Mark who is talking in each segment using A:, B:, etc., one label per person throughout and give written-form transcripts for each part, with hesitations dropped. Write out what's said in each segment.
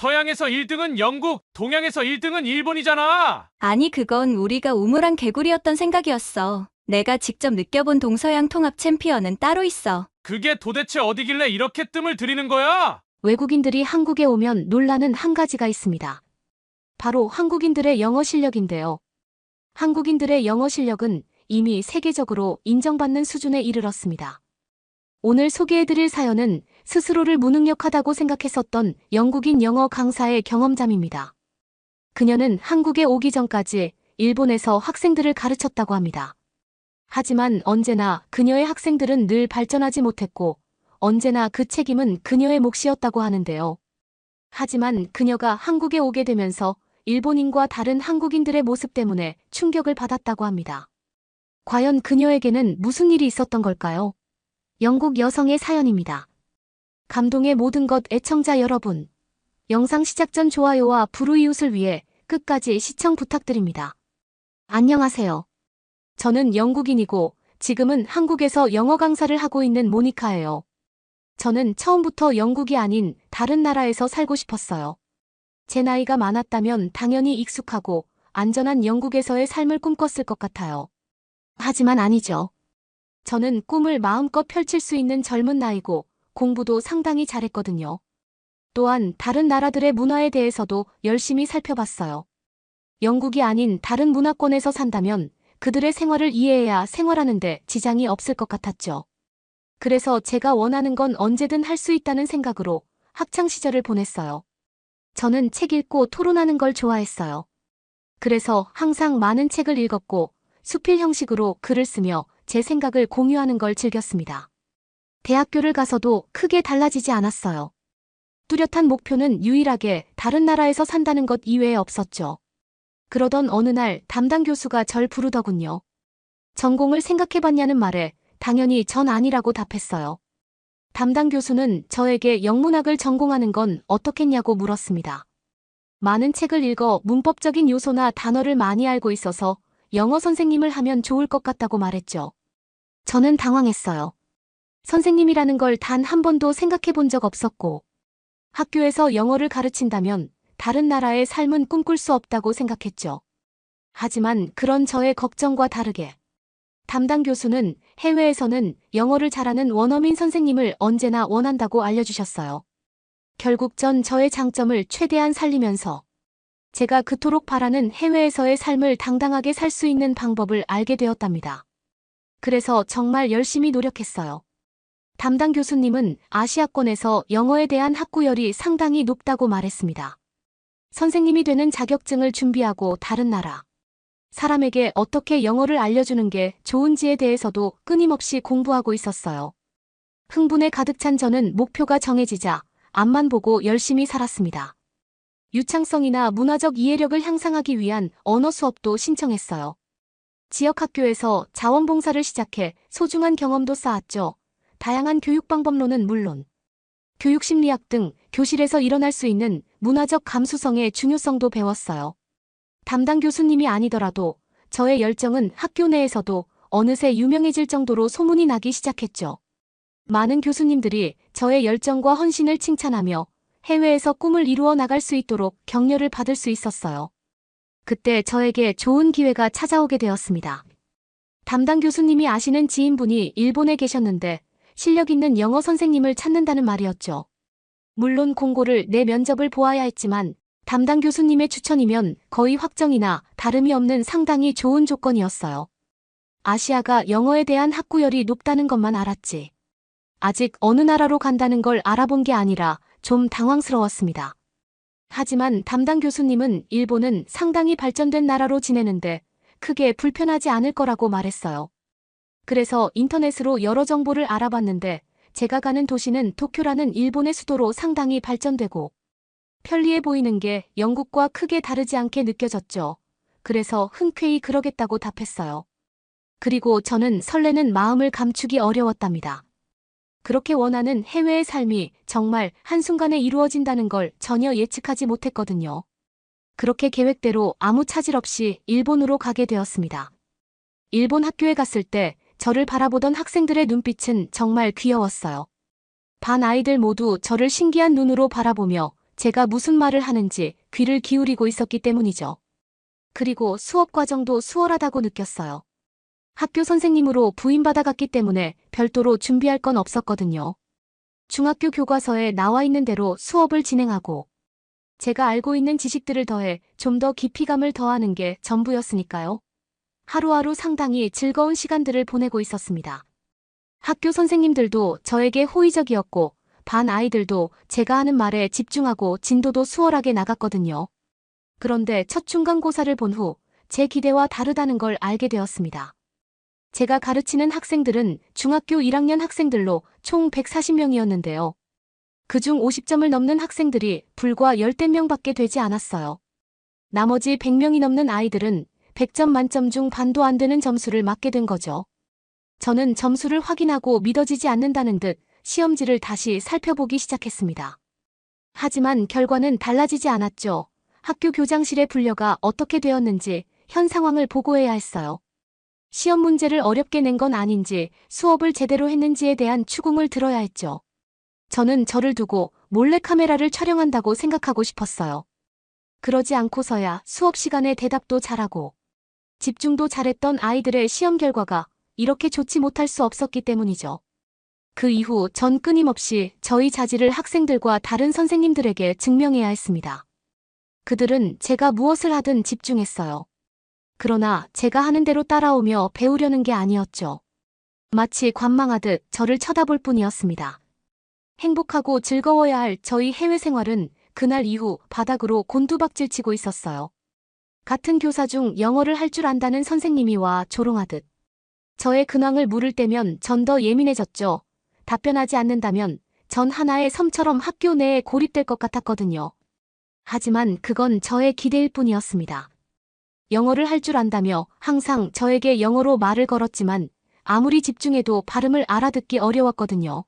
A: 서양에서 1등은 영국, 동양에서 1등은 일본이잖아.
B: 아니, 그건 우리가 우물안 개구리였던 생각이었어. 내가 직접 느껴본 동서양 통합 챔피언은 따로 있어.
A: 그게 도대체 어디길래 이렇게 뜸을 들이는 거야?
C: 외국인들이 한국에 오면 놀라는 한 가지가 있습니다. 바로 한국인들의 영어 실력인데요. 한국인들의 영어 실력은 이미 세계적으로 인정받는 수준에 이르렀습니다. 오늘 소개해드릴 사연은 스스로를 무능력하다고 생각했었던 영국인 영어 강사의 경험담입니다. 그녀는 한국에 오기 전까지 일본에서 학생들을 가르쳤다고 합니다. 하지만 언제나 그녀의 학생들은 늘 발전하지 못했고 언제나 그 책임은 그녀의 몫이었다고 하는데요. 하지만 그녀가 한국에 오게 되면서 일본인과 다른 한국인들의 모습 때문에 충격을 받았다고 합니다. 과연 그녀에게는 무슨 일이 있었던 걸까요? 영국 여성의 사연입니다. 감동의 모든 것 애청자 여러분. 영상 시작 전 좋아요와 불우이웃을 위해 끝까지 시청 부탁드립니다. 안녕하세요. 저는 영국인이고 지금은 한국에서 영어 강사를 하고 있는 모니카예요. 저는 처음부터 영국이 아닌 다른 나라에서 살고 싶었어요. 제 나이가 많았다면 당연히 익숙하고 안전한 영국에서의 삶을 꿈꿨을 것 같아요. 하지만 아니죠. 저는 꿈을 마음껏 펼칠 수 있는 젊은 나이고 공부도 상당히 잘했거든요. 또한 다른 나라들의 문화에 대해서도 열심히 살펴봤어요. 영국이 아닌 다른 문화권에서 산다면 그들의 생활을 이해해야 생활하는데 지장이 없을 것 같았죠. 그래서 제가 원하는 건 언제든 할 수 있다는 생각으로 학창시절을 보냈어요. 저는 책 읽고 토론하는 걸 좋아했어요. 그래서 항상 많은 책을 읽었고 수필 형식으로 글을 쓰며 제 생각을 공유하는 걸 즐겼습니다. 대학교를 가서도 크게 달라지지 않았어요. 뚜렷한 목표는 유일하게 다른 나라에서 산다는 것 이외에 없었죠. 그러던 어느 날 담당 교수가 절 부르더군요. 전공을 생각해봤냐는 말에 당연히 전 아니라고 답했어요. 담당 교수는 저에게 영문학을 전공하는 건 어떻겠냐고 물었습니다. 많은 책을 읽어 문법적인 요소나 단어를 많이 알고 있어서 영어 선생님을 하면 좋을 것 같다고 말했죠. 저는 당황했어요. 선생님이라는 걸 단 한 번도 생각해 본 적 없었고, 학교에서 영어를 가르친다면 다른 나라의 삶은 꿈꿀 수 없다고 생각했죠. 하지만 그런 저의 걱정과 다르게 담당 교수는 해외에서는 영어를 잘하는 원어민 선생님을 언제나 원한다고 알려주셨어요. 결국 전 저의 장점을 최대한 살리면서 제가 그토록 바라는 해외에서의 삶을 당당하게 살 수 있는 방법을 알게 되었답니다. 그래서 정말 열심히 노력했어요. 담당 교수님은 아시아권에서 영어에 대한 학구열이 상당히 높다고 말했습니다. 선생님이 되는 자격증을 준비하고 다른 나라 사람에게 어떻게 영어를 알려주는 게 좋은지에 대해서도 끊임없이 공부하고 있었어요. 흥분에 가득 찬 저는 목표가 정해지자 앞만 보고 열심히 살았습니다. 유창성이나 문화적 이해력을 향상하기 위한 언어 수업도 신청했어요. 지역 학교에서 자원봉사를 시작해 소중한 경험도 쌓았죠. 다양한 교육 방법론은 물론 교육심리학 등 교실에서 일어날 수 있는 문화적 감수성의 중요성도 배웠어요. 담당 교수님이 아니더라도 저의 열정은 학교 내에서도 어느새 유명해질 정도로 소문이 나기 시작했죠. 많은 교수님들이 저의 열정과 헌신을 칭찬하며 해외에서 꿈을 이루어 나갈 수 있도록 격려를 받을 수 있었어요. 그때 저에게 좋은 기회가 찾아오게 되었습니다. 담당 교수님이 아시는 지인분이 일본에 계셨는데 실력 있는 영어 선생님을 찾는다는 말이었죠. 물론 공고를 내 면접을 보아야 했지만 담당 교수님의 추천이면 거의 확정이나 다름이 없는 상당히 좋은 조건이었어요. 아시아가 영어에 대한 학구열이 높다는 것만 알았지. 아직 어느 나라로 간다는 걸 알아본 게 아니라 좀 당황스러웠습니다. 하지만 담당 교수님은 일본은 상당히 발전된 나라로 지내는데 크게 불편하지 않을 거라고 말했어요. 그래서 인터넷으로 여러 정보를 알아봤는데 제가 가는 도시는 도쿄라는 일본의 수도로 상당히 발전되고 편리해 보이는 게 영국과 크게 다르지 않게 느껴졌죠. 그래서 흔쾌히 그러겠다고 답했어요. 그리고 저는 설레는 마음을 감추기 어려웠답니다. 그렇게 원하는 해외의 삶이 정말 한순간에 이루어진다는 걸 전혀 예측하지 못했거든요. 그렇게 계획대로 아무 차질 없이 일본으로 가게 되었습니다. 일본 학교에 갔을 때 저를 바라보던 학생들의 눈빛은 정말 귀여웠어요. 반 아이들 모두 저를 신기한 눈으로 바라보며 제가 무슨 말을 하는지 귀를 기울이고 있었기 때문이죠. 그리고 수업 과정도 수월하다고 느꼈어요. 학교 선생님으로 부임받아갔기 때문에 별도로 준비할 건 없었거든요. 중학교 교과서에 나와 있는 대로 수업을 진행하고 제가 알고 있는 지식들을 더해 좀 더 깊이감을 더하는 게 전부였으니까요. 하루하루 상당히 즐거운 시간들을 보내고 있었습니다. 학교 선생님들도 저에게 호의적이었고 반 아이들도 제가 하는 말에 집중하고 진도도 수월하게 나갔거든요. 그런데 첫 중간고사를 본 후 제 기대와 다르다는 걸 알게 되었습니다. 제가 가르치는 학생들은 중학교 1학년 학생들로 총 140명이었는데요. 그중 50점을 넘는 학생들이 불과 10대 명밖에 되지 않았어요. 나머지 100명이 넘는 아이들은 100점 만점 중 반도 안 되는 점수를 맞게 된 거죠. 저는 점수를 확인하고 믿어지지 않는다는 듯 시험지를 다시 살펴보기 시작했습니다. 하지만 결과는 달라지지 않았죠. 학교 교장실에 불려가 어떻게 되었는지 현 상황을 보고해야 했어요. 시험 문제를 어렵게 낸 건 아닌지 수업을 제대로 했는지에 대한 추궁을 들어야 했죠. 저는 저를 두고 몰래 카메라를 촬영한다고 생각하고 싶었어요. 그러지 않고서야 수업 시간에 대답도 잘하고 집중도 잘했던 아이들의 시험 결과가 이렇게 좋지 못할 수 없었기 때문이죠. 그 이후 전 끊임없이 저희 자질을 학생들과 다른 선생님들에게 증명해야 했습니다. 그들은 제가 무엇을 하든 집중했어요. 그러나 제가 하는 대로 따라오며 배우려는 게 아니었죠. 마치 관망하듯 저를 쳐다볼 뿐이었습니다. 행복하고 즐거워야 할 저희 해외 생활은 그날 이후 바닥으로 곤두박질 치고 있었어요. 같은 교사 중 영어를 할 줄 안다는 선생님이 와 조롱하듯 저의 근황을 물을 때면 전 더 예민해졌죠. 답변하지 않는다면 전 하나의 섬처럼 학교 내에 고립될 것 같았거든요. 하지만 그건 저의 기대일 뿐이었습니다. 영어를 할 줄 안다며 항상 저에게 영어로 말을 걸었지만 아무리 집중해도 발음을 알아듣기 어려웠거든요.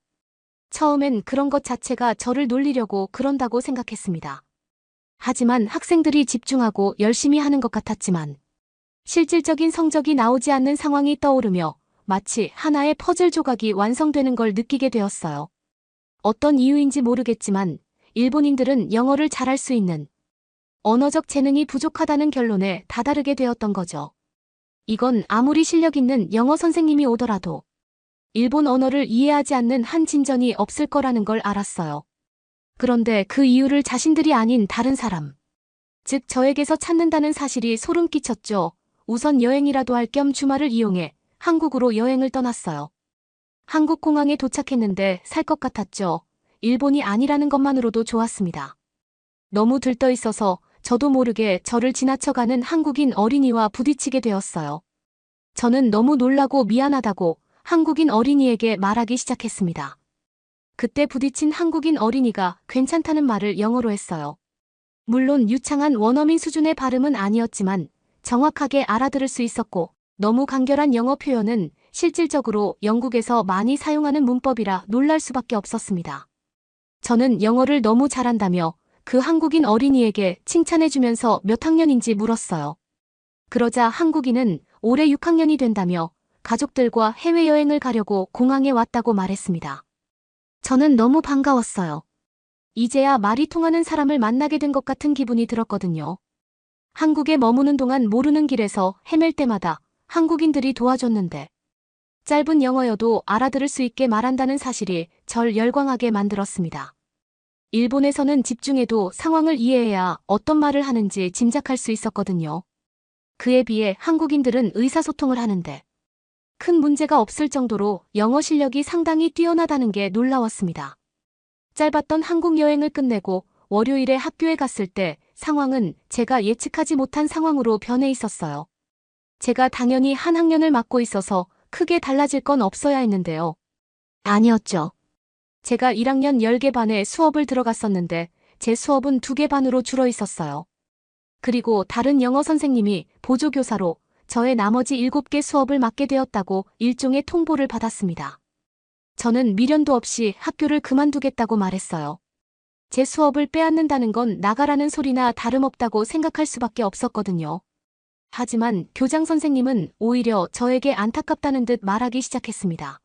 C: 처음엔 그런 것 자체가 저를 놀리려고 그런다고 생각했습니다. 하지만 학생들이 집중하고 열심히 하는 것 같았지만 실질적인 성적이 나오지 않는 상황이 떠오르며 마치 하나의 퍼즐 조각이 완성되는 걸 느끼게 되었어요. 어떤 이유인지 모르겠지만 일본인들은 영어를 잘할 수 있는 언어적 재능이 부족하다는 결론에 다다르게 되었던 거죠. 이건 아무리 실력 있는 영어 선생님이 오더라도 일본 언어를 이해하지 않는 한 진전이 없을 거라는 걸 알았어요. 그런데 그 이유를 자신들이 아닌 다른 사람, 즉 저에게서 찾는다는 사실이 소름 끼쳤죠. 우선 여행이라도 할 겸 주말을 이용해 한국으로 여행을 떠났어요. 한국 공항에 도착했는데 살 것 같았죠. 일본이 아니라는 것만으로도 좋았습니다. 너무 들떠 있어서 저도 모르게 저를 지나쳐가는 한국인 어린이와 부딪히게 되었어요. 저는 너무 놀라고 미안하다고 한국인 어린이에게 말하기 시작했습니다. 그때 부딪힌 한국인 어린이가 괜찮다는 말을 영어로 했어요. 물론 유창한 원어민 수준의 발음은 아니었지만 정확하게 알아들을 수 있었고 너무 간결한 영어 표현은 실질적으로 영국에서 많이 사용하는 문법이라 놀랄 수밖에 없었습니다. 저는 영어를 너무 잘한다며 그 한국인 어린이에게 칭찬해주면서 몇 학년인지 물었어요. 그러자 한국인은 올해 6학년이 된다며 가족들과 해외여행을 가려고 공항에 왔다고 말했습니다. 저는 너무 반가웠어요. 이제야 말이 통하는 사람을 만나게 된 것 같은 기분이 들었거든요. 한국에 머무는 동안 모르는 길에서 헤맬 때마다 한국인들이 도와줬는데 짧은 영어여도 알아들을 수 있게 말한다는 사실이 절 열광하게 만들었습니다. 일본에서는 집중해도 상황을 이해해야 어떤 말을 하는지 짐작할 수 있었거든요. 그에 비해 한국인들은 의사소통을 하는데 큰 문제가 없을 정도로 영어 실력이 상당히 뛰어나다는 게 놀라웠습니다. 짧았던 한국 여행을 끝내고 월요일에 학교에 갔을 때 상황은 제가 예측하지 못한 상황으로 변해 있었어요. 제가 당연히 한 학년을 맡고 있어서 크게 달라질 건 없어야 했는데요. 아니었죠. 제가 1학년 10개 반에 수업을 들어갔었는데 제 수업은 2개 반으로 줄어 있었어요. 그리고 다른 영어 선생님이 보조교사로 저의 나머지 7개 수업을 맡게 되었다고 일종의 통보를 받았습니다. 저는 미련도 없이 학교를 그만두겠다고 말했어요. 제 수업을 빼앗는다는 건 나가라는 소리나 다름없다고 생각할 수밖에 없었거든요. 하지만 교장 선생님은 오히려 저에게 안타깝다는 듯 말하기 시작했습니다.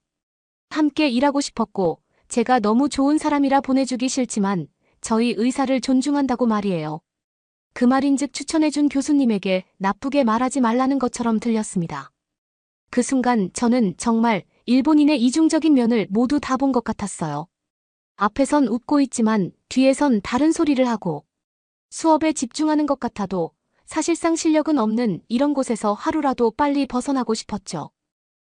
C: 함께 일하고 싶었고 제가 너무 좋은 사람이라 보내주기 싫지만 저희 의사를 존중한다고 말이에요. 그 말인즉 추천해준 교수님에게 나쁘게 말하지 말라는 것처럼 들렸습니다. 그 순간 저는 정말 일본인의 이중적인 면을 모두 다 본 것 같았어요. 앞에선 웃고 있지만 뒤에선 다른 소리를 하고 수업에 집중하는 것 같아도 사실상 실력은 없는 이런 곳에서 하루라도 빨리 벗어나고 싶었죠.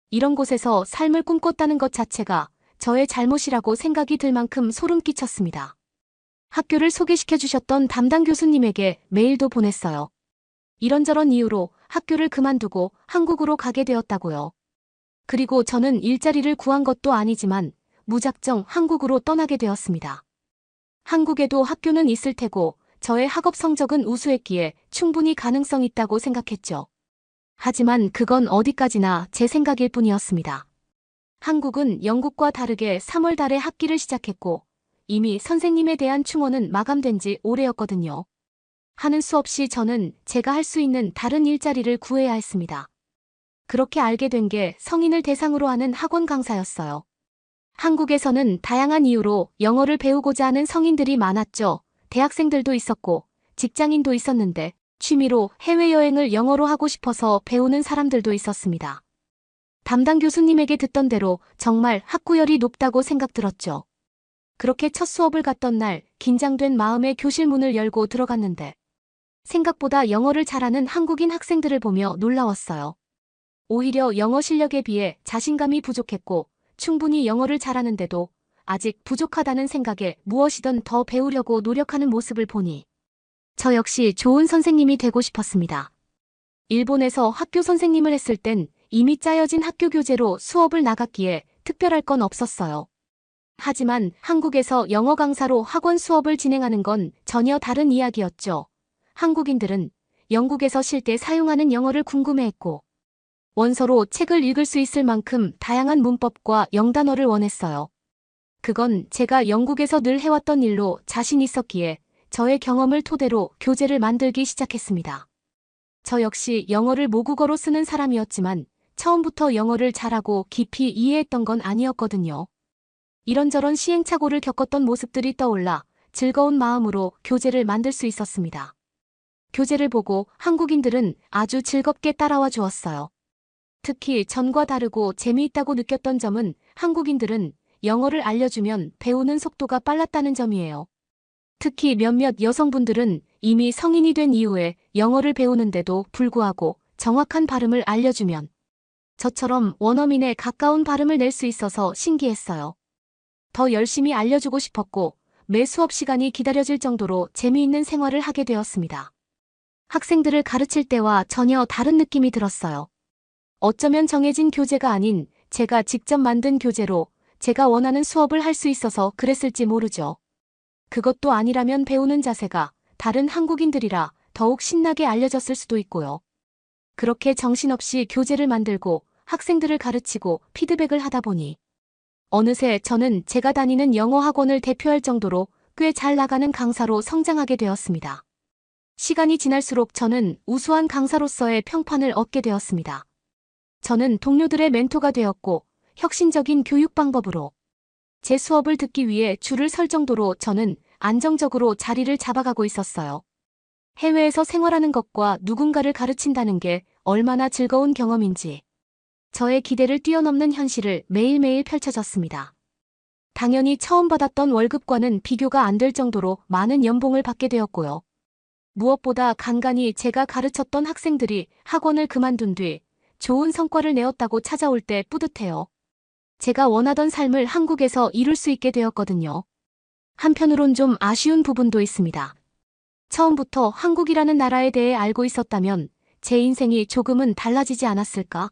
C: 이런 곳에서 삶을 꿈꿨다는 것 자체가 저의 잘못이라고 생각이 들 만큼 소름 끼쳤습니다. 학교를 소개시켜 주셨던 담당 교수님에게 메일도 보냈어요. 이런저런 이유로 학교를 그만두고 한국으로 가게 되었다고요. 그리고 저는 일자리를 구한 것도 아니지만 무작정 한국으로 떠나게 되었습니다. 한국에도 학교는 있을 테고 저의 학업 성적은 우수했기에 충분히 가능성 있다고 생각했죠. 하지만 그건 어디까지나 제 생각일 뿐이었습니다. 한국은 영국과 다르게 3월 달에 학기를 시작했고 이미 선생님에 대한 충원은 마감된 지 오래였거든요. 하는 수 없이 저는 제가 할 수 있는 다른 일자리를 구해야 했습니다. 그렇게 알게 된 게 성인을 대상으로 하는 학원 강사였어요. 한국에서는 다양한 이유로 영어를 배우고자 하는 성인들이 많았죠. 대학생들도 있었고 직장인도 있었는데 취미로 해외여행을 영어로 하고 싶어서 배우는 사람들도 있었습니다. 담당 교수님에게 듣던 대로 정말 학구열이 높다고 생각 들었죠. 그렇게 첫 수업을 갔던 날 긴장된 마음에 교실 문을 열고 들어갔는데 생각보다 영어를 잘하는 한국인 학생들을 보며 놀라웠어요. 오히려 영어 실력에 비해 자신감이 부족했고 충분히 영어를 잘하는데도 아직 부족하다는 생각에 무엇이든 더 배우려고 노력하는 모습을 보니 저 역시 좋은 선생님이 되고 싶었습니다. 일본에서 학교 선생님을 했을 땐 이미 짜여진 학교 교재로 수업을 나갔기에 특별할 건 없었어요. 하지만 한국에서 영어 강사로 학원 수업을 진행하는 건 전혀 다른 이야기였죠. 한국인들은 영국에서 실제 사용하는 영어를 궁금해했고 원서로 책을 읽을 수 있을 만큼 다양한 문법과 영단어를 원했어요. 그건 제가 영국에서 늘 해왔던 일로 자신 있었기에 저의 경험을 토대로 교재를 만들기 시작했습니다. 저 역시 영어를 모국어로 쓰는 사람이었지만 처음부터 영어를 잘하고 깊이 이해했던 건 아니었거든요. 이런저런 시행착오를 겪었던 모습들이 떠올라 즐거운 마음으로 교재를 만들 수 있었습니다. 교재를 보고 한국인들은 아주 즐겁게 따라와 주었어요. 특히 전과 다르고 재미있다고 느꼈던 점은 한국인들은 영어를 알려주면 배우는 속도가 빨랐다는 점이에요. 특히 몇몇 여성분들은 이미 성인이 된 이후에 영어를 배우는데도 불구하고 정확한 발음을 알려주면 저처럼 원어민에 가까운 발음을 낼 수 있어서 신기했어요. 더 열심히 알려주고 싶었고 매 수업 시간이 기다려질 정도로 재미있는 생활을 하게 되었습니다. 학생들을 가르칠 때와 전혀 다른 느낌이 들었어요. 어쩌면 정해진 교재가 아닌 제가 직접 만든 교재로 제가 원하는 수업을 할 수 있어서 그랬을지 모르죠. 그것도 아니라면 배우는 자세가 다른 한국인들이라 더욱 신나게 알려졌을 수도 있고요. 그렇게 정신없이 교재를 만들고 학생들을 가르치고 피드백을 하다 보니 어느새 저는 제가 다니는 영어 학원을 대표할 정도로 꽤 잘 나가는 강사로 성장하게 되었습니다. 시간이 지날수록 저는 우수한 강사로서의 평판을 얻게 되었습니다. 저는 동료들의 멘토가 되었고 혁신적인 교육 방법으로 제 수업을 듣기 위해 줄을 설 정도로 저는 안정적으로 자리를 잡아가고 있었어요. 해외에서 생활하는 것과 누군가를 가르친다는 게 얼마나 즐거운 경험인지 저의 기대를 뛰어넘는 현실을 매일매일 펼쳐졌습니다. 당연히 처음 받았던 월급과는 비교가 안 될 정도로 많은 연봉을 받게 되었고요. 무엇보다 간간히 제가 가르쳤던 학생들이 학원을 그만둔 뒤 좋은 성과를 내었다고 찾아올 때 뿌듯해요. 제가 원하던 삶을 한국에서 이룰 수 있게 되었거든요. 한편으론 좀 아쉬운 부분도 있습니다. 처음부터 한국이라는 나라에 대해 알고 있었다면 제 인생이 조금은 달라지지 않았을까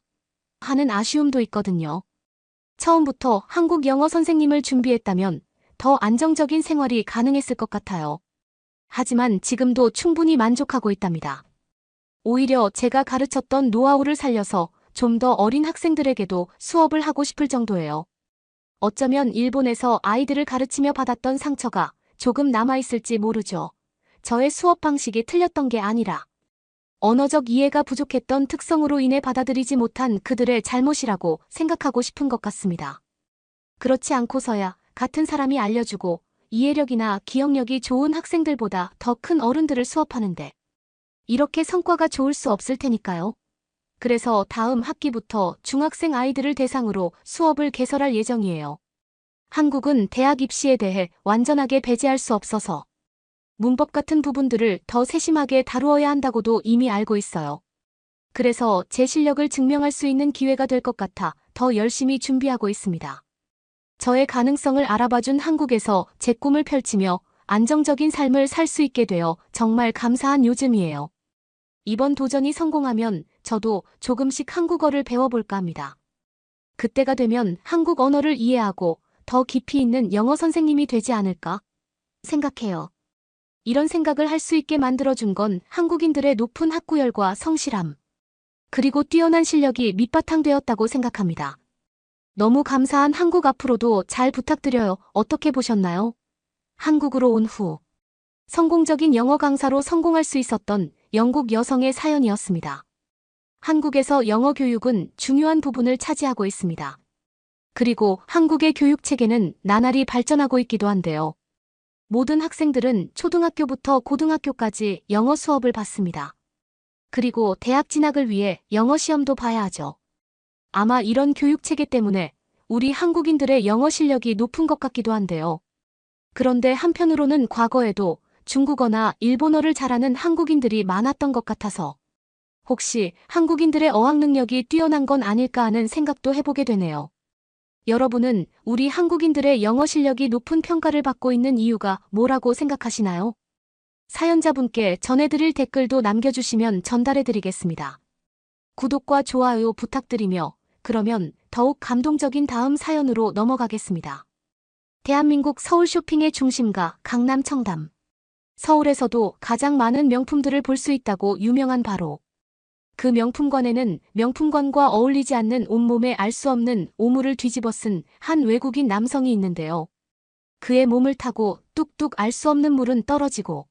C: 하는 아쉬움도 있거든요. 처음부터 한국 영어 선생님을 준비했다면 더 안정적인 생활이 가능했을 것 같아요. 하지만 지금도 충분히 만족하고 있답니다. 오히려 제가 가르쳤던 노하우를 살려서 좀 더 어린 학생들에게도 수업을 하고 싶을 정도예요. 어쩌면 일본에서 아이들을 가르치며 받았던 상처가 조금 남아있을지 모르죠. 저의 수업 방식이 틀렸던 게 아니라 언어적 이해가 부족했던 특성으로 인해 받아들이지 못한 그들의 잘못이라고 생각하고 싶은 것 같습니다. 그렇지 않고서야 같은 사람이 알려주고 이해력이나 기억력이 좋은 학생들보다 더 큰 어른들을 수업하는데 이렇게 성과가 좋을 수 없을 테니까요. 그래서 다음 학기부터 중학생 아이들을 대상으로 수업을 개설할 예정이에요. 한국은 대학 입시에 대해 완전하게 배제할 수 없어서 문법 같은 부분들을 더 세심하게 다루어야 한다고도 이미 알고 있어요. 그래서 제 실력을 증명할 수 있는 기회가 될 것 같아 더 열심히 준비하고 있습니다. 저의 가능성을 알아봐준 한국에서 제 꿈을 펼치며 안정적인 삶을 살 수 있게 되어 정말 감사한 요즘이에요. 이번 도전이 성공하면 저도 조금씩 한국어를 배워볼까 합니다. 그때가 되면 한국 언어를 이해하고 더 깊이 있는 영어 선생님이 되지 않을까 생각해요. 이런 생각을 할 수 있게 만들어준 건 한국인들의 높은 학구열과 성실함, 그리고 뛰어난 실력이 밑바탕 되었다고 생각합니다. 너무 감사한 한국 앞으로도 잘 부탁드려요. 어떻게 보셨나요? 한국으로 온 후 성공적인 영어 강사로 성공할 수 있었던 영국 여성의 사연이었습니다. 한국에서 영어 교육은 중요한 부분을 차지하고 있습니다. 그리고 한국의 교육 체계는 나날이 발전하고 있기도 한데요. 모든 학생들은 초등학교부터 고등학교까지 영어 수업을 받습니다. 그리고 대학 진학을 위해 영어 시험도 봐야 하죠. 아마 이런 교육 체계 때문에 우리 한국인들의 영어 실력이 높은 것 같기도 한데요. 그런데 한편으로는 과거에도 중국어나 일본어를 잘하는 한국인들이 많았던 것 같아서 혹시 한국인들의 어학 능력이 뛰어난 건 아닐까 하는 생각도 해보게 되네요. 여러분은 우리 한국인들의 영어 실력이 높은 평가를 받고 있는 이유가 뭐라고 생각하시나요? 사연자분께 전해드릴 댓글도 남겨주시면 전달해드리겠습니다. 구독과 좋아요 부탁드리며 그러면 더욱 감동적인 다음 사연으로 넘어가겠습니다. 대한민국 서울 쇼핑의 중심가 강남 청담. 서울에서도 가장 많은 명품들을 볼 수 있다고 유명한 바로 그 명품관에는 명품관과 어울리지 않는 온몸에 알 수 없는 오물을 뒤집어 쓴 한 외국인 남성이 있는데요. 그의 몸을 타고 뚝뚝 알 수 없는 물은 떨어지고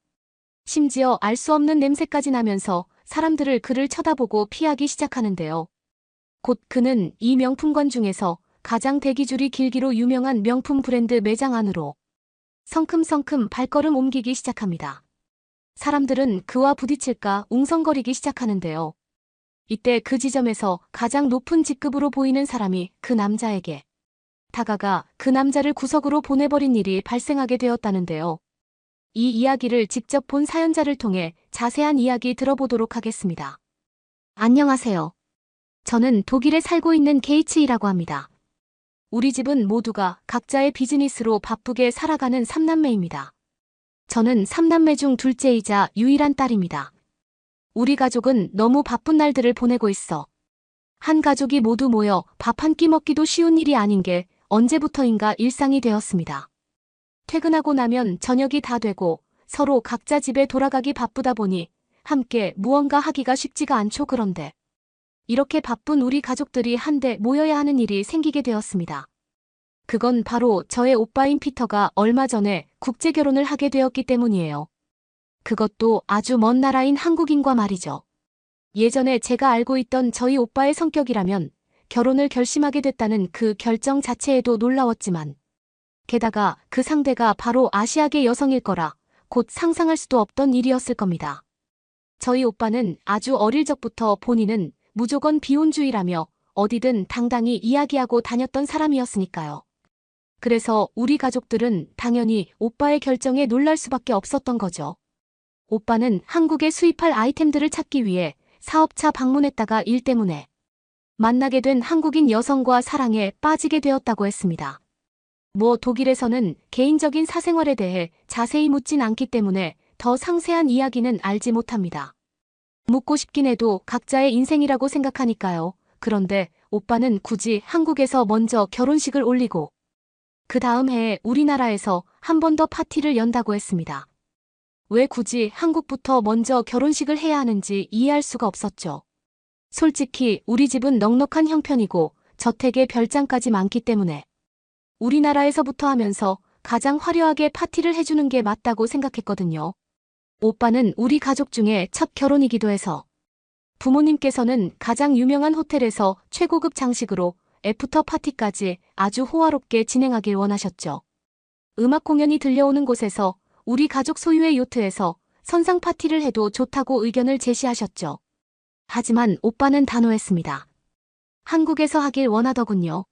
C: 심지어 알 수 없는 냄새까지 나면서 사람들을 그를 쳐다보고 피하기 시작하는데요. 곧 그는 이 명품관 중에서 가장 대기줄이 길기로 유명한 명품 브랜드 매장 안으로 성큼성큼 발걸음 옮기기 시작합니다. 사람들은 그와 부딪힐까 웅성거리기 시작하는데요. 이때 그 지점에서 가장 높은 직급으로 보이는 사람이 그 남자에게 다가가 그 남자를 구석으로 보내버린 일이 발생하게 되었다는데요. 이 이야기를 직접 본 사연자를 통해 자세한 이야기 들어보도록 하겠습니다. 안녕하세요. 저는 독일에 살고 있는 게이츠이라고 합니다. 우리 집은 모두가 각자의 비즈니스로 바쁘게 살아가는 3남매입니다. 저는 3남매 중 둘째이자 유일한 딸입니다. 우리 가족은 너무 바쁜 날들을 보내고 있어 한 가족이 모두 모여 밥 한 끼 먹기도 쉬운 일이 아닌 게 언제부터인가 일상이 되었습니다. 퇴근하고 나면 저녁이 다 되고 서로 각자 집에 돌아가기 바쁘다 보니 함께 무언가 하기가 쉽지가 않죠. 그런데 이렇게 바쁜 우리 가족들이 한데 모여야 하는 일이 생기게 되었습니다. 그건 바로 저의 오빠인 피터가 얼마 전에 국제 결혼을 하게 되었기 때문이에요. 그것도 아주 먼 나라인 한국인과 말이죠. 예전에 제가 알고 있던 저희 오빠의 성격이라면 결혼을 결심하게 됐다는 그 결정 자체에도 놀라웠지만 게다가 그 상대가 바로 아시아계 여성일 거라 곧 상상할 수도 없던 일이었을 겁니다. 저희 오빠는 아주 어릴 적부터 본인은 무조건 비혼주의라며 어디든 당당히 이야기하고 다녔던 사람이었으니까요. 그래서 우리 가족들은 당연히 오빠의 결정에 놀랄 수밖에 없었던 거죠. 오빠는 한국에 수입할 아이템들을 찾기 위해 사업차 방문했다가 일 때문에 만나게 된 한국인 여성과 사랑에 빠지게 되었다고 했습니다. 뭐 독일에서는 개인적인 사생활에 대해 자세히 묻진 않기 때문에 더 상세한 이야기는 알지 못합니다. 묻고 싶긴 해도 각자의 인생이라고 생각하니까요. 그런데 오빠는 굳이 한국에서 먼저 결혼식을 올리고 그 다음 해에 우리나라에서 한 번 더 파티를 연다고 했습니다. 왜 굳이 한국부터 먼저 결혼식을 해야 하는지 이해할 수가 없었죠. 솔직히 우리 집은 넉넉한 형편이고 저택에 별장까지 많기 때문에 우리나라에서부터 하면서 가장 화려하게 파티를 해주는 게 맞다고 생각했거든요. 오빠는 우리 가족 중에 첫 결혼이기도 해서 부모님께서는 가장 유명한 호텔에서 최고급 장식으로 애프터 파티까지 아주 호화롭게 진행하길 원하셨죠. 음악 공연이 들려오는 곳에서 우리 가족 소유의 요트에서 선상 파티를 해도 좋다고 의견을 제시하셨죠. 하지만 오빠는 단호했습니다. 한국에서 하길 원하더군요.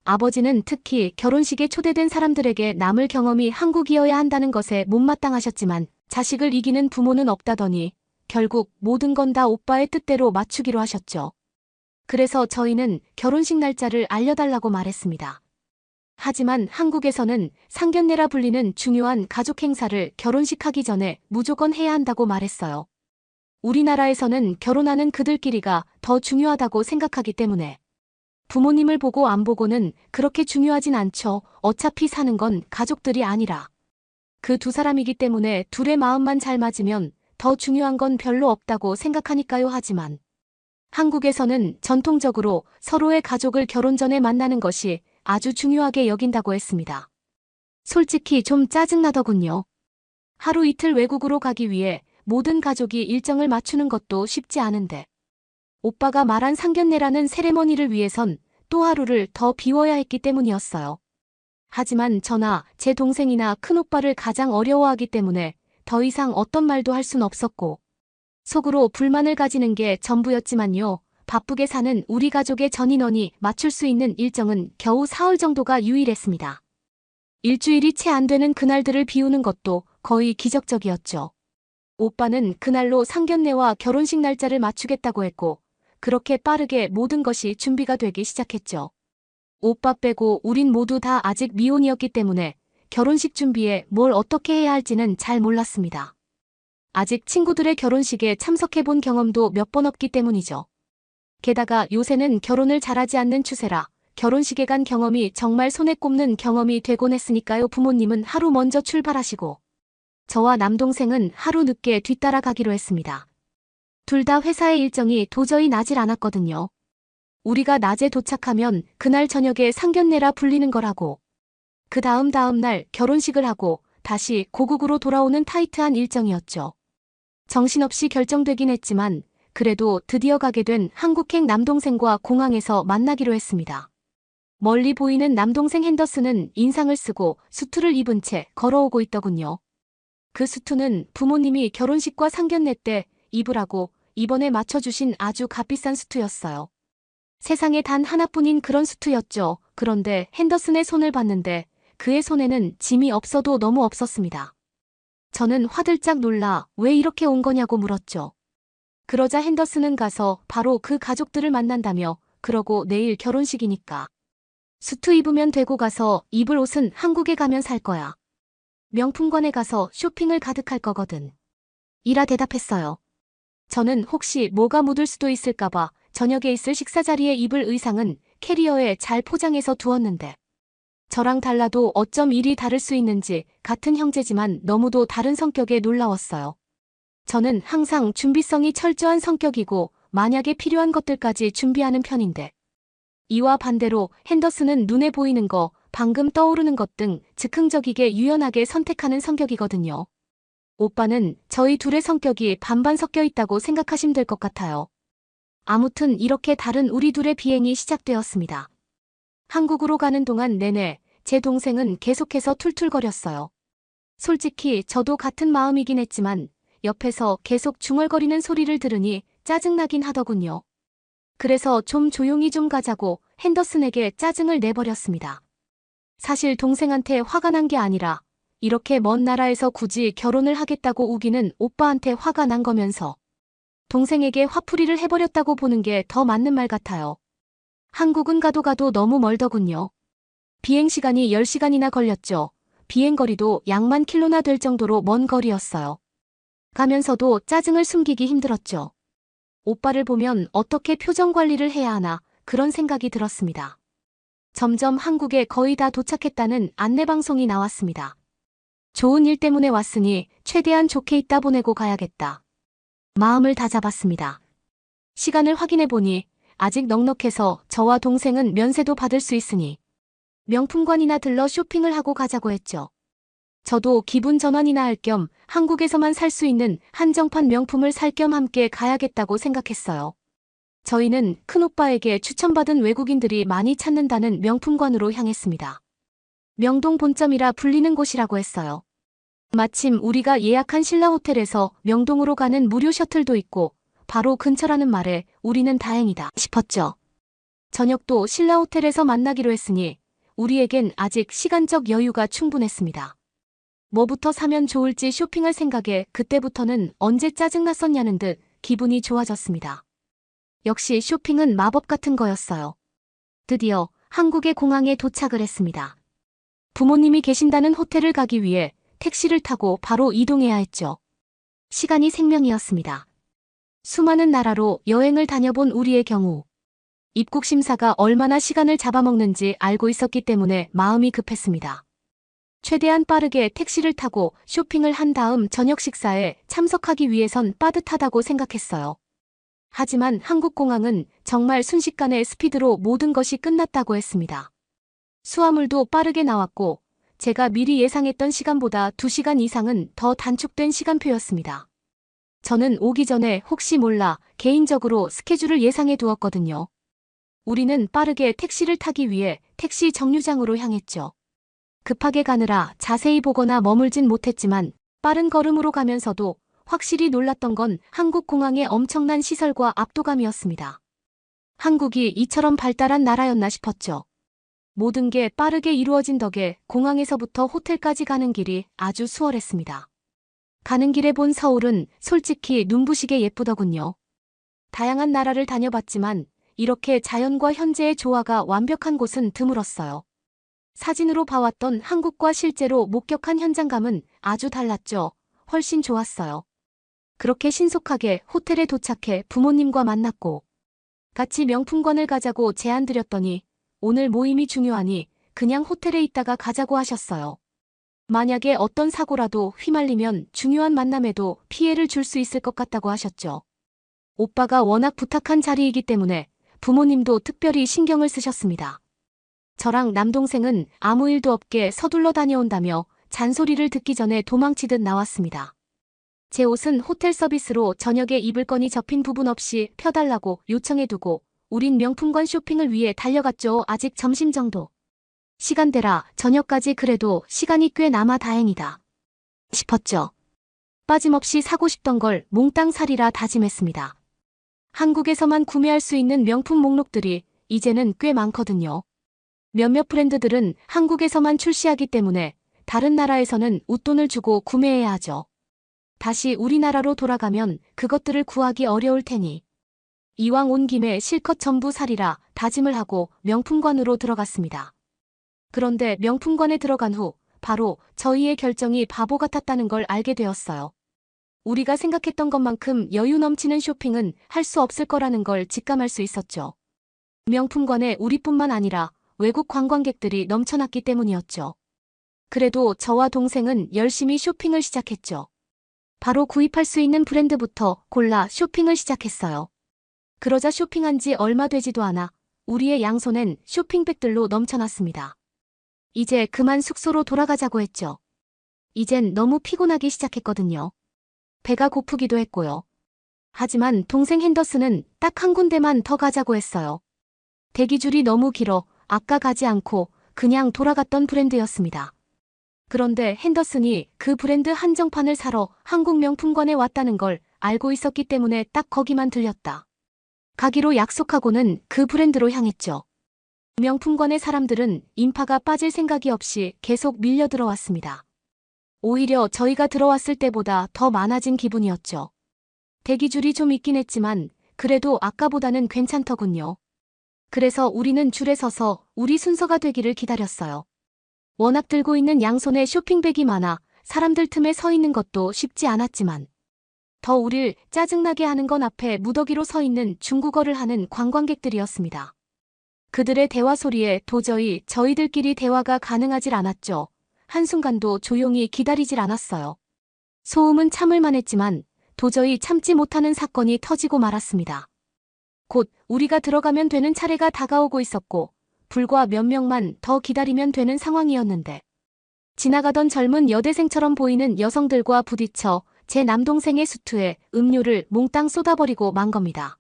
C: 아버지는 특히 결혼식에 초대된 사람들에게 남을 경험이 한국이어야 한다는 것에 못마땅하셨지만 자식을 이기는 부모는 없다더니 결국 모든 건 다 오빠의 뜻대로 맞추기로 하셨죠. 그래서 저희는 결혼식 날짜를 알려달라고 말했습니다. 하지만 한국에서는 상견례라 불리는 중요한 가족 행사를 결혼식 하기 전에 무조건 해야 한다고 말했어요. 우리나라에서는 결혼하는 그들끼리가 더 중요하다고 생각하기 때문에 부모님을 보고 안 보고는 그렇게 중요하진 않죠. 어차피 사는 건 가족들이 아니라 그 두 사람이기 때문에 둘의 마음만 잘 맞으면 더 중요한 건 별로 없다고 생각하니까요. 하지만 한국에서는 전통적으로 서로의 가족을 결혼 전에 만나는 것이 아주 중요하게 여긴다고 했습니다. 솔직히 좀 짜증나더군요. 하루 이틀 외국으로 가기 위해 모든 가족이 일정을 맞추는 것도 쉽지 않은데 오빠가 말한 상견례라는 세레머니를 위해선 또 하루를 더 비워야 했기 때문이었어요. 하지만 저나 제 동생이나 큰오빠를 가장 어려워하기 때문에 더 이상 어떤 말도 할 순 없었고 속으로 불만을 가지는 게 전부였지만요. 바쁘게 사는 우리 가족의 전 인원이 맞출 수 있는 일정은 겨우 사흘 정도가 유일했습니다. 일주일이 채 안 되는 그날들을 비우는 것도 거의 기적적이었죠. 오빠는 그날로 상견례와 결혼식 날짜를 맞추겠다고 했고 그렇게 빠르게 모든 것이 준비가 되기 시작했죠. 오빠 빼고 우린 모두 다 아직 미혼이었기 때문에 결혼식 준비에 뭘 어떻게 해야 할지는 잘 몰랐습니다. 아직 친구들의 결혼식에 참석해본 경험도 몇 번 없기 때문이죠. 게다가 요새는 결혼을 잘하지 않는 추세라 결혼식에 간 경험이 정말 손에 꼽는 경험이 되곤 했으니까요. 부모님은 하루 먼저 출발하시고 저와 남동생은 하루 늦게 뒤따라 가기로 했습니다. 둘 다 회사의 일정이 도저히 나질 않았거든요. 우리가 낮에 도착하면 그날 저녁에 상견례라 불리는 거라고. 그 다음 날 결혼식을 하고 다시 고국으로 돌아오는 타이트한 일정이었죠. 정신없이 결정되긴 했지만 그래도 드디어 가게 된 한국행 남동생과 공항에서 만나기로 했습니다. 멀리 보이는 남동생 핸더슨은 인상을 쓰고 수트를 입은 채 걸어오고 있더군요. 그 수트는 부모님이 결혼식과 상견례 때 입으라고 이번에 맞춰주신 아주 값비싼 수트였어요. 세상에 단 하나뿐인 그런 수트였죠. 그런데 핸더슨의 손을 봤는데 그의 손에는 짐이 없어도 너무 없었습니다. 저는 화들짝 놀라 왜 이렇게 온 거냐고 물었죠. 그러자 핸더슨은 가서 바로 그 가족들을 만난다며 그러고 내일 결혼식이니까 수트 입으면 되고 가서 입을 옷은 한국에 가면 살 거야. 명품관에 가서 쇼핑을 가득할 거거든. 이라 대답했어요. 저는 혹시 뭐가 묻을 수도 있을까봐 저녁에 있을 식사 자리에 입을 의상은 캐리어에 잘 포장해서 두었는데 저랑 달라도 어쩜 일이 다를 수 있는지 같은 형제지만 너무도 다른 성격에 놀라웠어요. 저는 항상 준비성이 철저한 성격이고 만약에 필요한 것들까지 준비하는 편인데 이와 반대로 핸더슨은 눈에 보이는 거, 방금 떠오르는 것 등 즉흥적이게 유연하게 선택하는 성격이거든요. 오빠는 저희 둘의 성격이 반반 섞여 있다고 생각하시면 될 것 같아요. 아무튼 이렇게 다른 우리 둘의 비행이 시작되었습니다. 한국으로 가는 동안 내내 제 동생은 계속해서 툴툴거렸어요. 솔직히 저도 같은 마음이긴 했지만 옆에서 계속 중얼거리는 소리를 들으니 짜증나긴 하더군요. 그래서 좀 조용히 좀 가자고 핸더슨에게 짜증을 내버렸습니다. 사실 동생한테 화가 난 게 아니라 이렇게 먼 나라에서 굳이 결혼을 하겠다고 우기는 오빠한테 화가 난 거면서 동생에게 화풀이를 해버렸다고 보는 게 더 맞는 말 같아요. 한국은 가도 너무 멀더군요. 비행시간이 10시간이나 걸렸죠. 비행거리도 양만 킬로나 될 정도로 먼 거리였어요. 가면서도 짜증을 숨기기 힘들었죠. 오빠를 보면 어떻게 표정 관리를 해야 하나 그런 생각이 들었습니다. 점점 한국에 거의 다 도착했다는 안내방송이 나왔습니다. 좋은 일 때문에 왔으니 최대한 좋게 있다 보내고 가야겠다. 마음을 다잡았습니다. 시간을 확인해보니 아직 넉넉해서 저와 동생은 면세도 받을 수 있으니 명품관이나 들러 쇼핑을 하고 가자고 했죠. 저도 기분 전환이나 할 겸 한국에서만 살 수 있는 한정판 명품을 살 겸 함께 가야겠다고 생각했어요. 저희는 큰오빠에게 추천받은 외국인들이 많이 찾는다는 명품관으로 향했습니다. 명동 본점이라 불리는 곳이라고 했어요. 마침 우리가 예약한 신라호텔에서 명동으로 가는 무료 셔틀도 있고 바로 근처라는 말에 우리는 다행이다 싶었죠. 저녁도 신라호텔에서 만나기로 했으니 우리에겐 아직 시간적 여유가 충분했습니다. 뭐부터 사면 좋을지 쇼핑할 생각에 그때부터는 언제 짜증났었냐는 듯 기분이 좋아졌습니다. 역시 쇼핑은 마법 같은 거였어요. 드디어 한국의 공항에 도착을 했습니다. 부모님이 계신다는 호텔을 가기 위해 택시를 타고 바로 이동해야 했죠. 시간이 생명이었습니다. 수많은 나라로 여행을 다녀본 우리의 경우 입국 심사가 얼마나 시간을 잡아먹는지 알고 있었기 때문에 마음이 급했습니다. 최대한 빠르게 택시를 타고 쇼핑을 한 다음 저녁 식사에 참석하기 위해선 빠듯하다고 생각했어요. 하지만 한국공항은 정말 순식간에 스피드로 모든 것이 끝났다고 했습니다. 수화물도 빠르게 나왔고 제가 미리 예상했던 시간보다 2시간 이상은 더 단축된 시간표였습니다. 저는 오기 전에 혹시 몰라 개인적으로 스케줄을 예상해 두었거든요. 우리는 빠르게 택시를 타기 위해 택시 정류장으로 향했죠. 급하게 가느라 자세히 보거나 머물진 못했지만 빠른 걸음으로 가면서도 확실히 놀랐던 건 한국 공항의 엄청난 시설과 압도감이었습니다. 한국이 이처럼 발달한 나라였나 싶었죠. 모든 게 빠르게 이루어진 덕에 공항에서부터 호텔까지 가는 길이 아주 수월했습니다. 가는 길에 본 서울은 솔직히 눈부시게 예쁘더군요. 다양한 나라를 다녀봤지만 이렇게 자연과 현재의 조화가 완벽한 곳은 드물었어요. 사진으로 봐왔던 한국과 실제로 목격한 현장감은 아주 달랐죠. 훨씬 좋았어요. 그렇게 신속하게 호텔에 도착해 부모님과 만났고 같이 명품관을 가자고 제안드렸더니 오늘 모임이 중요하니 그냥 호텔에 있다가 가자고 하셨어요. 만약에 어떤 사고라도 휘말리면 중요한 만남에도 피해를 줄 수 있을 것 같다고 하셨죠. 오빠가 워낙 부탁한 자리이기 때문에 부모님도 특별히 신경을 쓰셨습니다. 저랑 남동생은 아무 일도 없게 서둘러 다녀온다며 잔소리를 듣기 전에 도망치듯 나왔습니다. 제 옷은 호텔 서비스로 저녁에 입을 거니 접힌 부분 없이 펴달라고 요청해두고 우린 명품관 쇼핑을 위해 달려갔죠. 아직 점심 정도. 시간대라 저녁까지 그래도 시간이 꽤 남아 다행이다 싶었죠. 빠짐없이 사고 싶던 걸 몽땅 사리라 다짐했습니다. 한국에서만 구매할 수 있는 명품 목록들이 이제는 꽤 많거든요. 몇몇 브랜드들은 한국에서만 출시하기 때문에 다른 나라에서는 웃돈을 주고 구매해야 하죠. 다시 우리나라로 돌아가면 그것들을 구하기 어려울 테니 이왕 온 김에 실컷 전부 사리라 다짐을 하고 명품관으로 들어갔습니다. 그런데 명품관에 들어간 후 바로 저희의 결정이 바보 같았다는 걸 알게 되었어요. 우리가 생각했던 것만큼 여유 넘치는 쇼핑은 할 수 없을 거라는 걸 직감할 수 있었죠. 명품관에 우리뿐만 아니라 외국 관광객들이 넘쳐났기 때문이었죠. 그래도 저와 동생은 열심히 쇼핑을 시작했죠. 바로 구입할 수 있는 브랜드부터 골라 쇼핑을 시작했어요. 그러자 쇼핑한 지 얼마 되지도 않아 우리의 양손엔 쇼핑백들로 넘쳐났습니다. 이제 그만 숙소로 돌아가자고 했죠. 이젠 너무 피곤하기 시작했거든요. 배가 고프기도 했고요. 하지만 동생 핸더슨은 딱 한 군데만 더 가자고 했어요. 대기줄이 너무 길어 아까 가지 않고 그냥 돌아갔던 브랜드였습니다. 그런데 핸더슨이 그 브랜드 한정판을 사러 한국 명품관에 왔다는 걸 알고 있었기 때문에 딱 거기만 들렸다. 가기로 약속하고는 그 브랜드로 향했죠. 명품관의 사람들은 인파가 빠질 생각이 없이 계속 밀려 들어왔습니다. 오히려 저희가 들어왔을 때보다 더 많아진 기분이었죠. 대기줄이 좀 있긴 했지만 그래도 아까보다는 괜찮더군요. 그래서 우리는 줄에 서서 우리 순서가 되기를 기다렸어요. 워낙 들고 있는 양손에 쇼핑백이 많아 사람들 틈에 서 있는 것도 쉽지 않았지만 더 우릴 짜증나게 하는 건 앞에 무더기로 서 있는 중국어를 하는 관광객들이었습니다. 그들의 대화 소리에 도저히 저희들끼리 대화가 가능하질 않았죠. 한순간도 조용히 기다리질 않았어요. 소음은 참을만 했지만 도저히 참지 못하는 사건이 터지고 말았습니다. 곧 우리가 들어가면 되는 차례가 다가오고 있었고 불과 몇 명만 더 기다리면 되는 상황이었는데 지나가던 젊은 여대생처럼 보이는 여성들과 부딪혀 제 남동생의 수트에 음료를 몽땅 쏟아버리고 만 겁니다.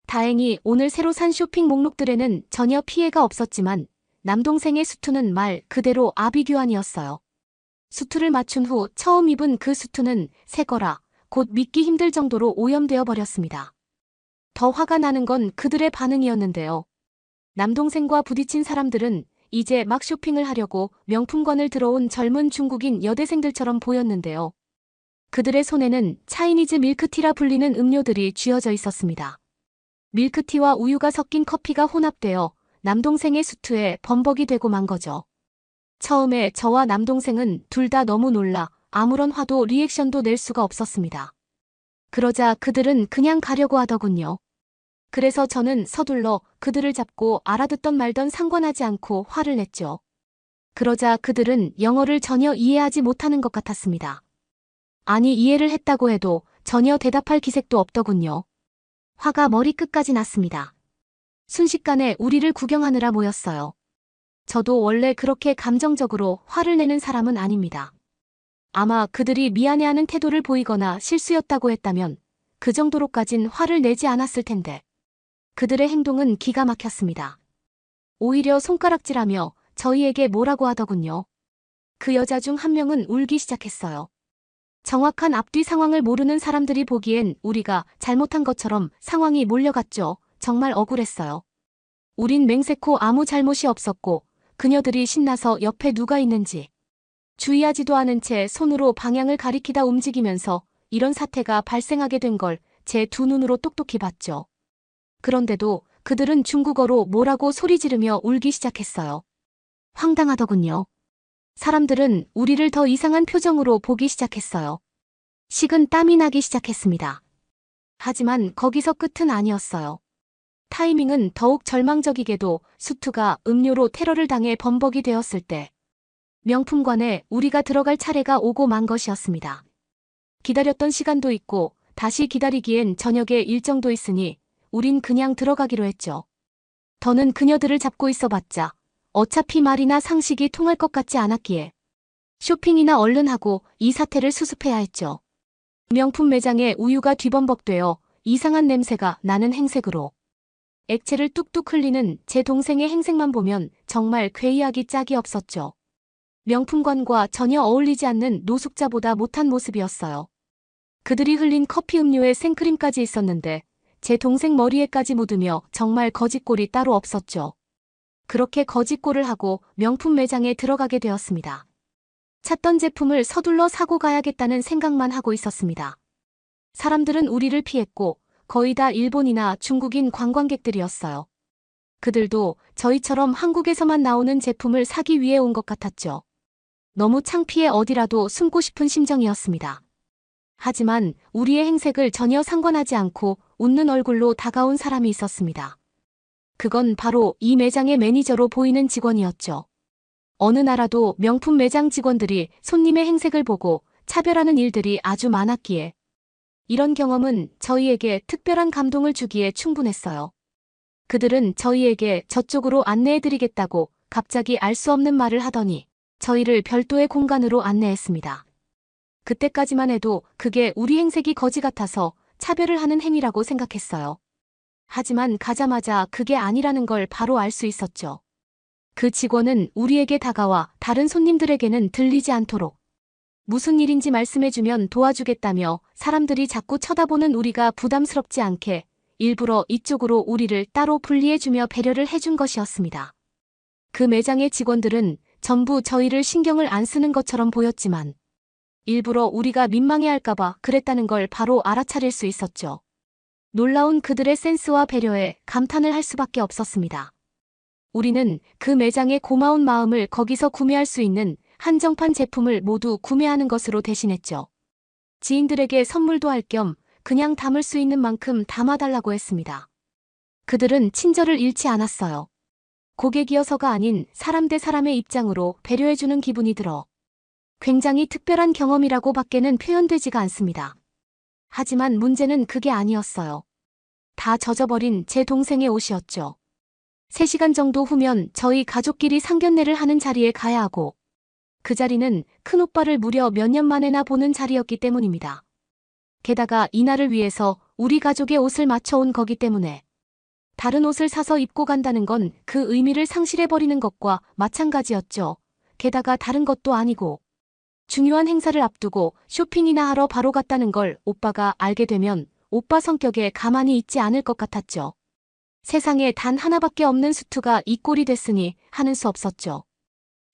C: 다행히 오늘 새로 산 쇼핑 목록들에는 전혀 피해가 없었지만 남동생의 수투는 말 그대로 아비규환이었어요. 수투를 맞춘 후 처음 입은 그 수투는 새 거라 곧 믿기 힘들 정도로 오염되어 버렸습니다. 더 화가 나는 건 그들의 반응이었는데요. 남동생과 부딪힌 사람들은 이제 막 쇼핑을 하려고 명품관을 들어온 젊은 중국인 여대생들처럼 보였는데요. 그들의 손에는 차이니즈 밀크티라 불리는 음료들이 쥐어져 있었습니다. 밀크티와 우유가 섞인 커피가 혼합되어 남동생의 수투에 범벅이 되고 만 거죠. 처음에 저와 남동생은 둘 다 너무 놀라 아무런 화도 리액션도 낼 수가 없었습니다. 그러자 그들은 그냥 가려고 하더군요. 그래서 저는 서둘러 그들을 잡고 알아듣던 말던 상관하지 않고 화를 냈죠. 그러자 그들은 영어를 전혀 이해하지 못하는 것 같았습니다. 아니 이해를 했다고 해도 전혀 대답할 기색도 없더군요. 화가 머리끝까지 났습니다. 순식간에 우리를 구경하느라 모였어요. 저도 원래 그렇게 감정적으로 화를 내는 사람은 아닙니다. 아마 그들이 미안해하는 태도를 보이거나 실수였다고 했다면 그 정도로까진 화를 내지 않았을 텐데. 그들의 행동은 기가 막혔습니다. 오히려 손가락질하며 저희에게 뭐라고 하더군요. 그 여자 중 한 명은 울기 시작했어요. 정확한 앞뒤 상황을 모르는 사람들이 보기엔 우리가 잘못한 것처럼 상황이 몰려갔죠. 정말 억울했어요. 우린 맹세코 아무 잘못이 없었고 그녀들이 신나서 옆에 누가 있는지 주의하지도 않은 채 손으로 방향을 가리키다 움직이면서 이런 사태가 발생하게 된 걸 제 두 눈으로 똑똑히 봤죠. 그런데도 그들은 중국어로 뭐라고 소리 지르며 울기 시작했어요. 황당하더군요. 사람들은 우리를 더 이상한 표정으로 보기 시작했어요. 식은 땀이 나기 시작했습니다. 하지만 거기서 끝은 아니었어요. 타이밍은 더욱 절망적이게도 수투가 음료로 테러를 당해 범벅이 되었을 때 명품관에 우리가 들어갈 차례가 오고 만 것이었습니다. 기다렸던 시간도 있고 다시 기다리기엔 저녁에 일정도 있으니 우린 그냥 들어가기로 했죠. 더는 그녀들을 잡고 있어봤자 어차피 말이나 상식이 통할 것 같지 않았기에 쇼핑이나 얼른 하고 이 사태를 수습해야 했죠. 명품 매장에 우유가 뒤범벅되어 이상한 냄새가 나는 행색으로 액체를 뚝뚝 흘리는 제 동생의 행색만 보면 정말 괴이하기 짝이 없었죠. 명품관과 전혀 어울리지 않는 노숙자보다 못한 모습이었어요. 그들이 흘린 커피 음료에 생크림까지 있었는데 제 동생 머리에까지 묻으며 정말 거짓골이 따로 없었죠. 그렇게 거짓골을 하고 명품 매장에 들어가게 되었습니다. 찾던 제품을 서둘러 사고 가야겠다는 생각만 하고 있었습니다. 사람들은 우리를 피했고 거의 다 일본이나 중국인 관광객들이었어요. 그들도 저희처럼 한국에서만 나오는 제품을 사기 위해 온 것 같았죠. 너무 창피해 어디라도 숨고 싶은 심정이었습니다. 하지만 우리의 행색을 전혀 상관하지 않고 웃는 얼굴로 다가온 사람이 있었습니다. 그건 바로 이 매장의 매니저로 보이는 직원이었죠. 어느 나라도 명품 매장 직원들이 손님의 행색을 보고 차별하는 일들이 아주 많았기에 이런 경험은 저희에게 특별한 감동을 주기에 충분했어요. 그들은 저희에게 저쪽으로 안내해드리겠다고 갑자기 알 수 없는 말을 하더니 저희를 별도의 공간으로 안내했습니다. 그때까지만 해도 그게 우리 행색이 거지 같아서 차별을 하는 행위라고 생각했어요. 하지만 가자마자 그게 아니라는 걸 바로 알 수 있었죠. 그 직원은 우리에게 다가와 다른 손님들에게는 들리지 않도록 무슨 일인지 말씀해주면 도와주겠다며 사람들이 자꾸 쳐다보는 우리가 부담스럽지 않게 일부러 이쪽으로 우리를 따로 분리해주며 배려를 해준 것이었습니다. 그 매장의 직원들은 전부 저희를 신경을 안 쓰는 것처럼 보였지만 일부러 우리가 민망해할까봐 그랬다는 걸 바로 알아차릴 수 있었죠. 놀라운 그들의 센스와 배려에 감탄을 할 수밖에 없었습니다. 우리는 그 매장의 고마운 마음을 거기서 구매할 수 있는 한정판 제품을 모두 구매하는 것으로 대신했죠. 지인들에게 선물도 할 겸 그냥 담을 수 있는 만큼 담아달라고 했습니다. 그들은 친절을 잃지 않았어요. 고객이어서가 아닌 사람 대 사람의 입장으로 배려해주는 기분이 들어 굉장히 특별한 경험이라고 밖에는 표현되지가 않습니다. 하지만 문제는 그게 아니었어요. 다 젖어버린 제 동생의 옷이었죠. 3시간 정도 후면 저희 가족끼리 상견례를 하는 자리에 가야 하고 그 자리는 큰오빠를 무려 몇 년 만에나 보는 자리였기 때문입니다. 게다가 이날을 위해서 우리 가족의 옷을 맞춰온 거기 때문에 다른 옷을 사서 입고 간다는 건 그 의미를 상실해버리는 것과 마찬가지였죠. 게다가 다른 것도 아니고 중요한 행사를 앞두고 쇼핑이나 하러 바로 갔다는 걸 오빠가 알게 되면 오빠 성격에 가만히 있지 않을 것 같았죠. 세상에 단 하나밖에 없는 수트가 이 꼴이 됐으니 하는 수 없었죠.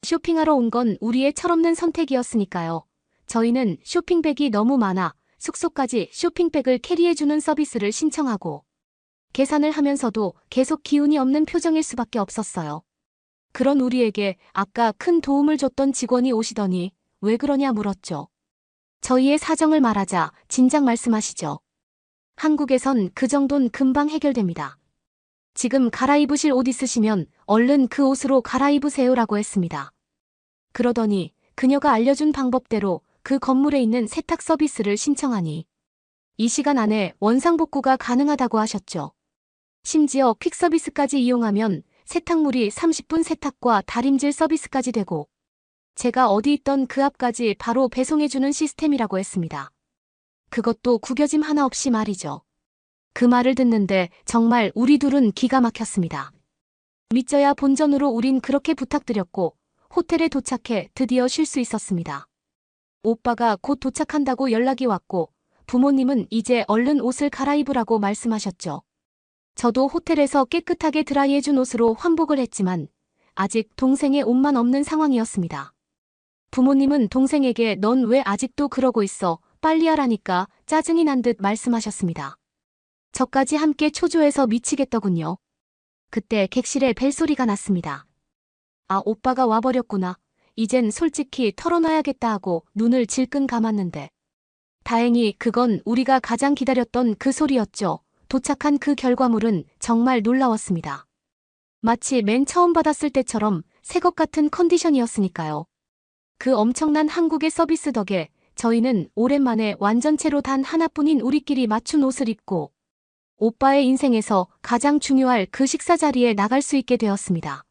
C: 쇼핑하러 온 건 우리의 철없는 선택이었으니까요. 저희는 쇼핑백이 너무 많아 숙소까지 쇼핑백을 캐리해주는 서비스를 신청하고 계산을 하면서도 계속 기운이 없는 표정일 수밖에 없었어요. 그런 우리에게 아까 큰 도움을 줬던 직원이 오시더니 왜 그러냐 물었죠. 저희의 사정을 말하자 진작 말씀하시죠. 한국에선 그 정도는 금방 해결됩니다. 지금 갈아입으실 옷 있으시면 얼른 그 옷으로 갈아입으세요라고 했습니다. 그러더니 그녀가 알려준 방법대로 그 건물에 있는 세탁 서비스를 신청하니 이 시간 안에 원상복구가 가능하다고 하셨죠. 심지어 퀵서비스까지 이용하면 세탁물이 30분 세탁과 다림질 서비스까지 되고 제가 어디 있던 그 앞까지 바로 배송해주는 시스템이라고 했습니다. 그것도 구겨짐 하나 없이 말이죠. 그 말을 듣는데 정말 우리 둘은 기가 막혔습니다. 믿져야 본전으로 우린 그렇게 부탁드렸고 호텔에 도착해 드디어 쉴 수 있었습니다. 오빠가 곧 도착한다고 연락이 왔고 부모님은 이제 얼른 옷을 갈아입으라고 말씀하셨죠. 저도 호텔에서 깨끗하게 드라이해준 옷으로 환복을 했지만 아직 동생의 옷만 없는 상황이었습니다. 부모님은 동생에게 넌 왜 아직도 그러고 있어? 빨리 하라니까 짜증이 난 듯 말씀하셨습니다. 저까지 함께 초조해서 미치겠더군요. 그때 객실에 벨소리가 났습니다. 아, 오빠가 와버렸구나. 이젠 솔직히 털어놔야겠다 하고 눈을 질끈 감았는데 다행히 그건 우리가 가장 기다렸던 그 소리였죠. 도착한 그 결과물은 정말 놀라웠습니다. 마치 맨 처음 받았을 때처럼 새 것 같은 컨디션이었으니까요. 그 엄청난 한국의 서비스 덕에 저희는 오랜만에 완전체로 단 하나뿐인 우리끼리 맞춘 옷을 입고 오빠의 인생에서 가장 중요할 그 식사 자리에 나갈 수 있게 되었습니다.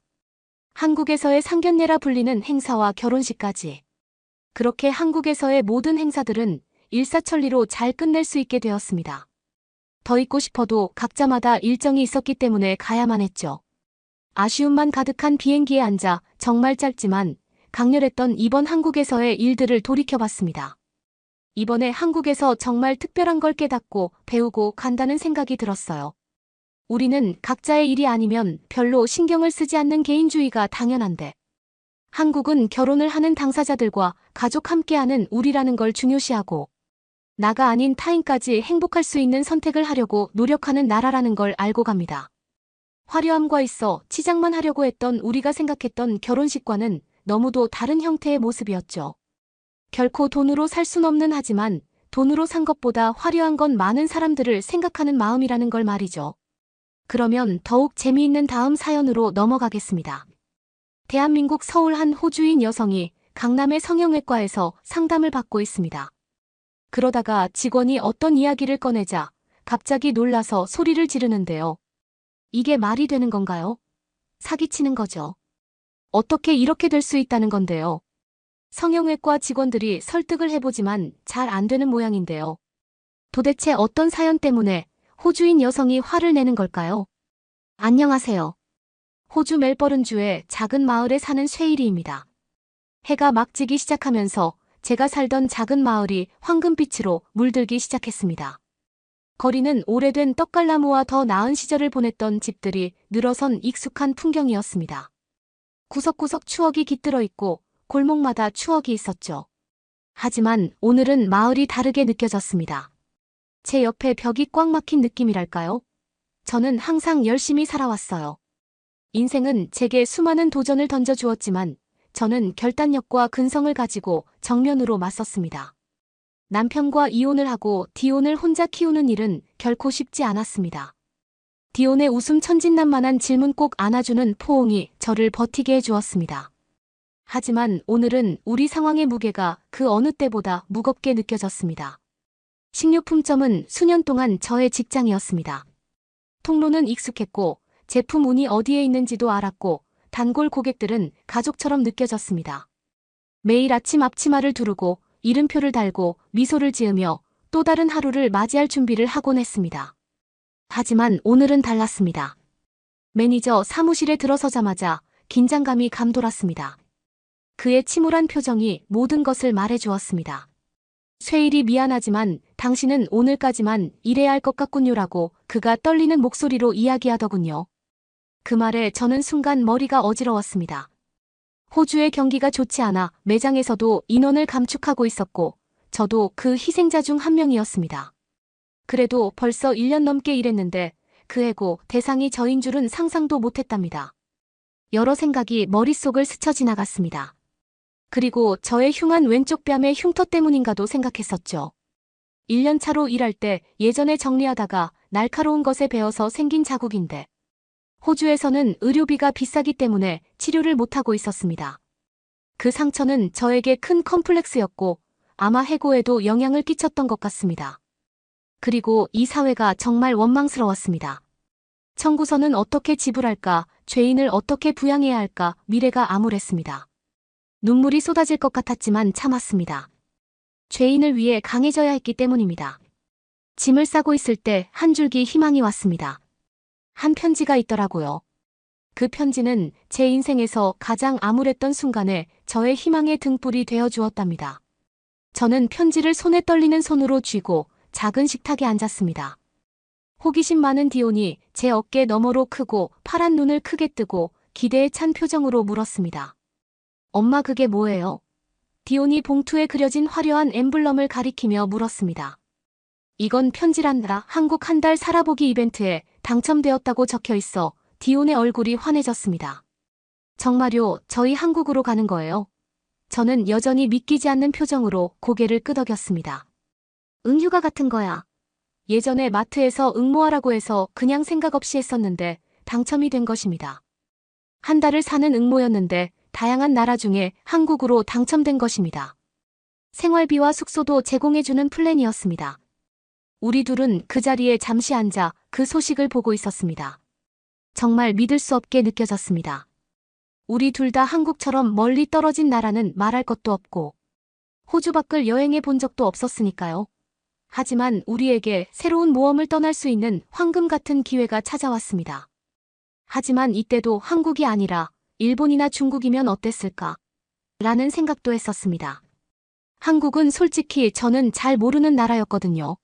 C: 한국에서의 상견례라 불리는 행사와 결혼식까지. 그렇게 한국에서의 모든 행사들은 일사천리로 잘 끝낼 수 있게 되었습니다. 더 있고 싶어도 각자마다 일정이 있었기 때문에 가야만 했죠. 아쉬움만 가득한 비행기에 앉아 정말 짧지만 강렬했던 이번 한국에서의 일들을 돌이켜봤습니다. 이번에 한국에서 정말 특별한 걸 깨닫고 배우고 간다는 생각이 들었어요. 우리는 각자의 일이 아니면 별로 신경을 쓰지 않는 개인주의가 당연한데 한국은 결혼을 하는 당사자들과 가족 함께하는 우리라는 걸 중요시하고 나가 아닌 타인까지 행복할 수 있는 선택을 하려고 노력하는 나라라는 걸 알고 갑니다. 화려함과 있어 치장만 하려고 했던 우리가 생각했던 결혼식과는 너무도 다른 형태의 모습이었죠. 결코 돈으로 살 순 없는 하지만 돈으로 산 것보다 화려한 건 많은 사람들을 생각하는 마음이라는 걸 말이죠. 그러면 더욱 재미있는 다음 사연으로 넘어가겠습니다. 대한민국 서울 한 호주인 여성이 강남의 성형외과에서 상담을 받고 있습니다. 그러다가 직원이 어떤 이야기를 꺼내자 갑자기 놀라서 소리를 지르는데요. 이게 말이 되는 건가요? 사기치는 거죠. 어떻게 이렇게 될 수 있다는 건데요. 성형외과 직원들이 설득을 해보지만 잘 안 되는 모양인데요. 도대체 어떤 사연 때문에 호주인 여성이 화를 내는 걸까요? 안녕하세요. 호주 멜버른주의 작은 마을에 사는 쉐이리입니다. 해가 막 지기 시작하면서 제가 살던 작은 마을이 황금빛으로 물들기 시작했습니다. 거리는 오래된 떡갈나무와 더 나은 시절을 보냈던 집들이 늘어선 익숙한 풍경이었습니다. 구석구석 추억이 깃들어 있고 골목마다 추억이 있었죠. 하지만 오늘은 마을이 다르게 느껴졌습니다. 제 옆에 벽이 꽉 막힌 느낌이랄까요? 저는 항상 열심히 살아왔어요. 인생은 제게 수많은 도전을 던져주었지만 저는 결단력과 근성을 가지고 정면으로 맞섰습니다. 남편과 이혼을 하고 디온을 혼자 키우는 일은 결코 쉽지 않았습니다. 디온의 웃음 천진난만한 질문 꼭 안아주는 포옹이 저를 버티게 해주었습니다. 하지만 오늘은 우리 상황의 무게가 그 어느 때보다 무겁게 느껴졌습니다. 식료품점은 수년 동안 저의 직장이었습니다. 통로는 익숙했고 제품 운이 어디에 있는지도 알았고 단골 고객들은 가족처럼 느껴졌습니다. 매일 아침 앞치마를 두르고 이름표를 달고 미소를 지으며 또 다른 하루를 맞이할 준비를 하곤 했습니다. 하지만 오늘은 달랐습니다. 매니저 사무실에 들어서자마자 긴장감이 감돌았습니다. 그의 침울한 표정이 모든 것을 말해주었습니다. 쇠일이 미안하지만 당신은 오늘까지만 일해야 할 것 같군요라고 그가 떨리는 목소리로 이야기하더군요. 그 말에 저는 순간 머리가 어지러웠습니다. 호주의 경기가 좋지 않아 매장에서도 인원을 감축하고 있었고 저도 그 희생자 중 한 명이었습니다. 그래도 벌써 1년 넘게 일했는데 그 해고 대상이 저인 줄은 상상도 못했답니다. 여러 생각이 머릿속을 스쳐 지나갔습니다. 그리고 저의 흉한 왼쪽 뺨의 흉터 때문인가도 생각했었죠. 1년 차로 일할 때 예전에 정리하다가 날카로운 것에 베어서 생긴 자국인데 호주에서는 의료비가 비싸기 때문에 치료를 못하고 있었습니다. 그 상처는 저에게 큰 컴플렉스였고 아마 해고에도 영향을 끼쳤던 것 같습니다. 그리고 이 사회가 정말 원망스러웠습니다. 청구서는 어떻게 지불할까, 죄인을 어떻게 부양해야 할까, 미래가 암울했습니다. 눈물이 쏟아질 것 같았지만 참았습니다. 죄인을 위해 강해져야 했기 때문입니다. 짐을 싸고 있을 때 한 줄기 희망이 왔습니다. 한 편지가 있더라고요. 그 편지는 제 인생에서 가장 암울했던 순간에 저의 희망의 등불이 되어 주었답니다. 저는 편지를 손에 떨리는 손으로 쥐고 작은 식탁에 앉았습니다. 호기심 많은 디온이 제 어깨 너머로 크고 파란 눈을 크게 뜨고 기대에 찬 표정으로 물었습니다. 엄마 그게 뭐예요? 디온이 봉투에 그려진 화려한 엠블럼을 가리키며 물었습니다. 이건 편지란다. 한국 한 달 살아보기 이벤트에 당첨되었다고 적혀 있어 디온의 얼굴이 환해졌습니다. 정말요, 저희 한국으로 가는 거예요? 저는 여전히 믿기지 않는 표정으로 고개를 끄덕였습니다. 응휴가 같은 거야. 예전에 마트에서 응모하라고 해서 그냥 생각 없이 했었는데 당첨이 된 것입니다. 한 달을 사는 응모였는데 다양한 나라 중에 한국으로 당첨된 것입니다. 생활비와 숙소도 제공해주는 플랜이었습니다. 우리 둘은 그 자리에 잠시 앉아 그 소식을 보고 있었습니다. 정말 믿을 수 없게 느껴졌습니다. 우리 둘 다 한국처럼 멀리 떨어진 나라는 말할 것도 없고 호주 밖을 여행해 본 적도 없었으니까요. 하지만 우리에게 새로운 모험을 떠날 수 있는 황금 같은 기회가 찾아왔습니다. 하지만 이때도 한국이 아니라 일본이나 중국이면 어땠을까? 라는 생각도 했었습니다. 한국은 솔직히 저는 잘 모르는 나라였거든요.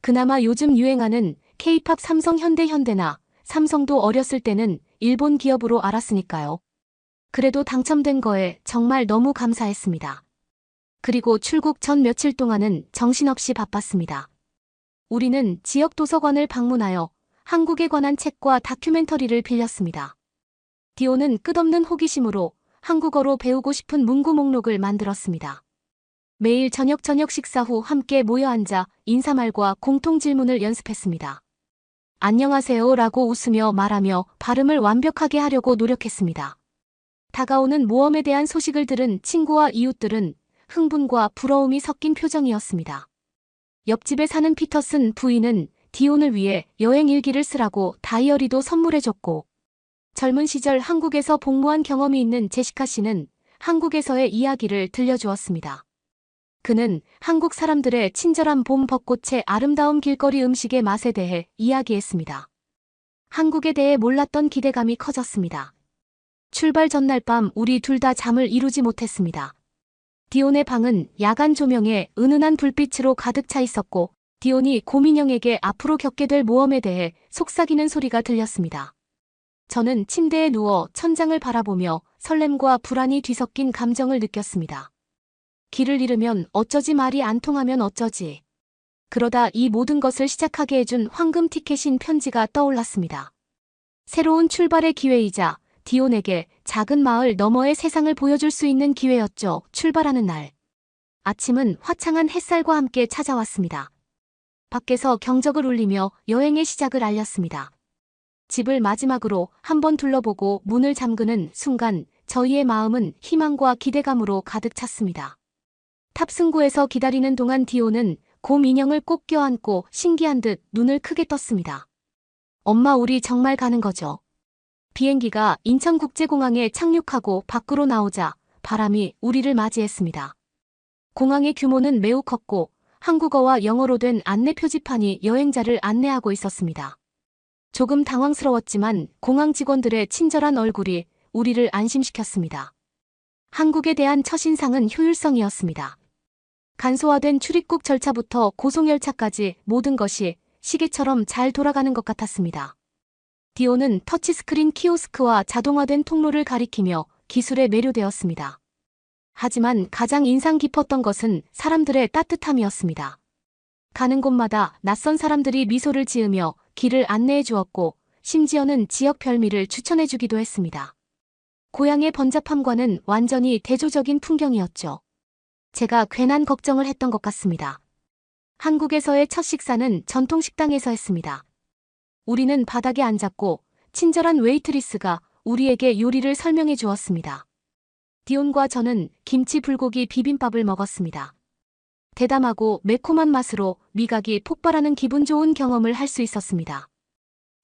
C: 그나마 요즘 유행하는 K-팝 삼성 현대나 삼성도 어렸을 때는 일본 기업으로 알았으니까요. 그래도 당첨된 거에 정말 너무 감사했습니다. 그리고 출국 전 며칠 동안은 정신없이 바빴습니다. 우리는 지역 도서관을 방문하여 한국에 관한 책과 다큐멘터리를 빌렸습니다. 디오는 끝없는 호기심으로 한국어로 배우고 싶은 문구 목록을 만들었습니다. 매일 저녁 식사 후 함께 모여 앉아 인사말과 공통 질문을 연습했습니다. 안녕하세요 라고 웃으며 말하며 발음을 완벽하게 하려고 노력했습니다. 다가오는 모험에 대한 소식을 들은 친구와 이웃들은 흥분과 부러움이 섞인 표정이었습니다. 옆집에 사는 피터슨 부인은 디온을 위해 여행 일기를 쓰라고 다이어리도 선물해줬고 젊은 시절 한국에서 복무한 경험이 있는 제시카 씨는 한국에서의 이야기를 들려주었습니다. 그는 한국 사람들의 친절한 봄 벚꽃의 아름다운 길거리 음식의 맛에 대해 이야기했습니다. 한국에 대해 몰랐던 기대감이 커졌습니다. 출발 전날 밤 우리 둘 다 잠을 이루지 못했습니다. 디온의 방은 야간 조명에 은은한 불빛으로 가득 차 있었고 디온이 고민영에게 앞으로 겪게 될 모험에 대해 속삭이는 소리가 들렸습니다. 저는 침대에 누워 천장을 바라보며 설렘과 불안이 뒤섞인 감정을 느꼈습니다. 길을 잃으면 어쩌지, 말이 안 통하면 어쩌지. 그러다 이 모든 것을 시작하게 해준 황금 티켓인 편지가 떠올랐습니다. 새로운 출발의 기회이자 디온에게 작은 마을 너머의 세상을 보여줄 수 있는 기회였죠. 출발하는 날. 아침은 화창한 햇살과 함께 찾아왔습니다. 밖에서 경적을 울리며 여행의 시작을 알렸습니다. 집을 마지막으로 한번 둘러보고 문을 잠그는 순간 저희의 마음은 희망과 기대감으로 가득 찼습니다. 탑승구에서 기다리는 동안 디온은 곰 인형을 꼭 껴안고 신기한 듯 눈을 크게 떴습니다. 엄마, 우리 정말 가는 거죠? 비행기가 인천국제공항에 착륙하고 밖으로 나오자 바람이 우리를 맞이했습니다. 공항의 규모는 매우 컸고 한국어와 영어로 된 안내 표지판이 여행자를 안내하고 있었습니다. 조금 당황스러웠지만 공항 직원들의 친절한 얼굴이 우리를 안심시켰습니다. 한국에 대한 첫인상은 효율성이었습니다. 간소화된 출입국 절차부터 고속열차까지 모든 것이 시계처럼 잘 돌아가는 것 같았습니다. 디오는 터치스크린 키오스크와 자동화된 통로를 가리키며 기술에 매료되었습니다. 하지만 가장 인상 깊었던 것은 사람들의 따뜻함이었습니다. 가는 곳마다 낯선 사람들이 미소를 지으며 길을 안내해 주었고 심지어는 지역 별미를 추천해 주기도 했습니다. 고향의 번잡함과는 완전히 대조적인 풍경이었죠. 제가 괜한 걱정을 했던 것 같습니다. 한국에서의 첫 식사는 전통 식당에서 했습니다. 우리는 바닥에 앉았고 친절한 웨이트리스가 우리에게 요리를 설명해 주었습니다. 디온과 저는 김치 불고기 비빔밥을 먹었습니다. 대담하고 매콤한 맛으로 미각이 폭발하는 기분 좋은 경험을 할 수 있었습니다.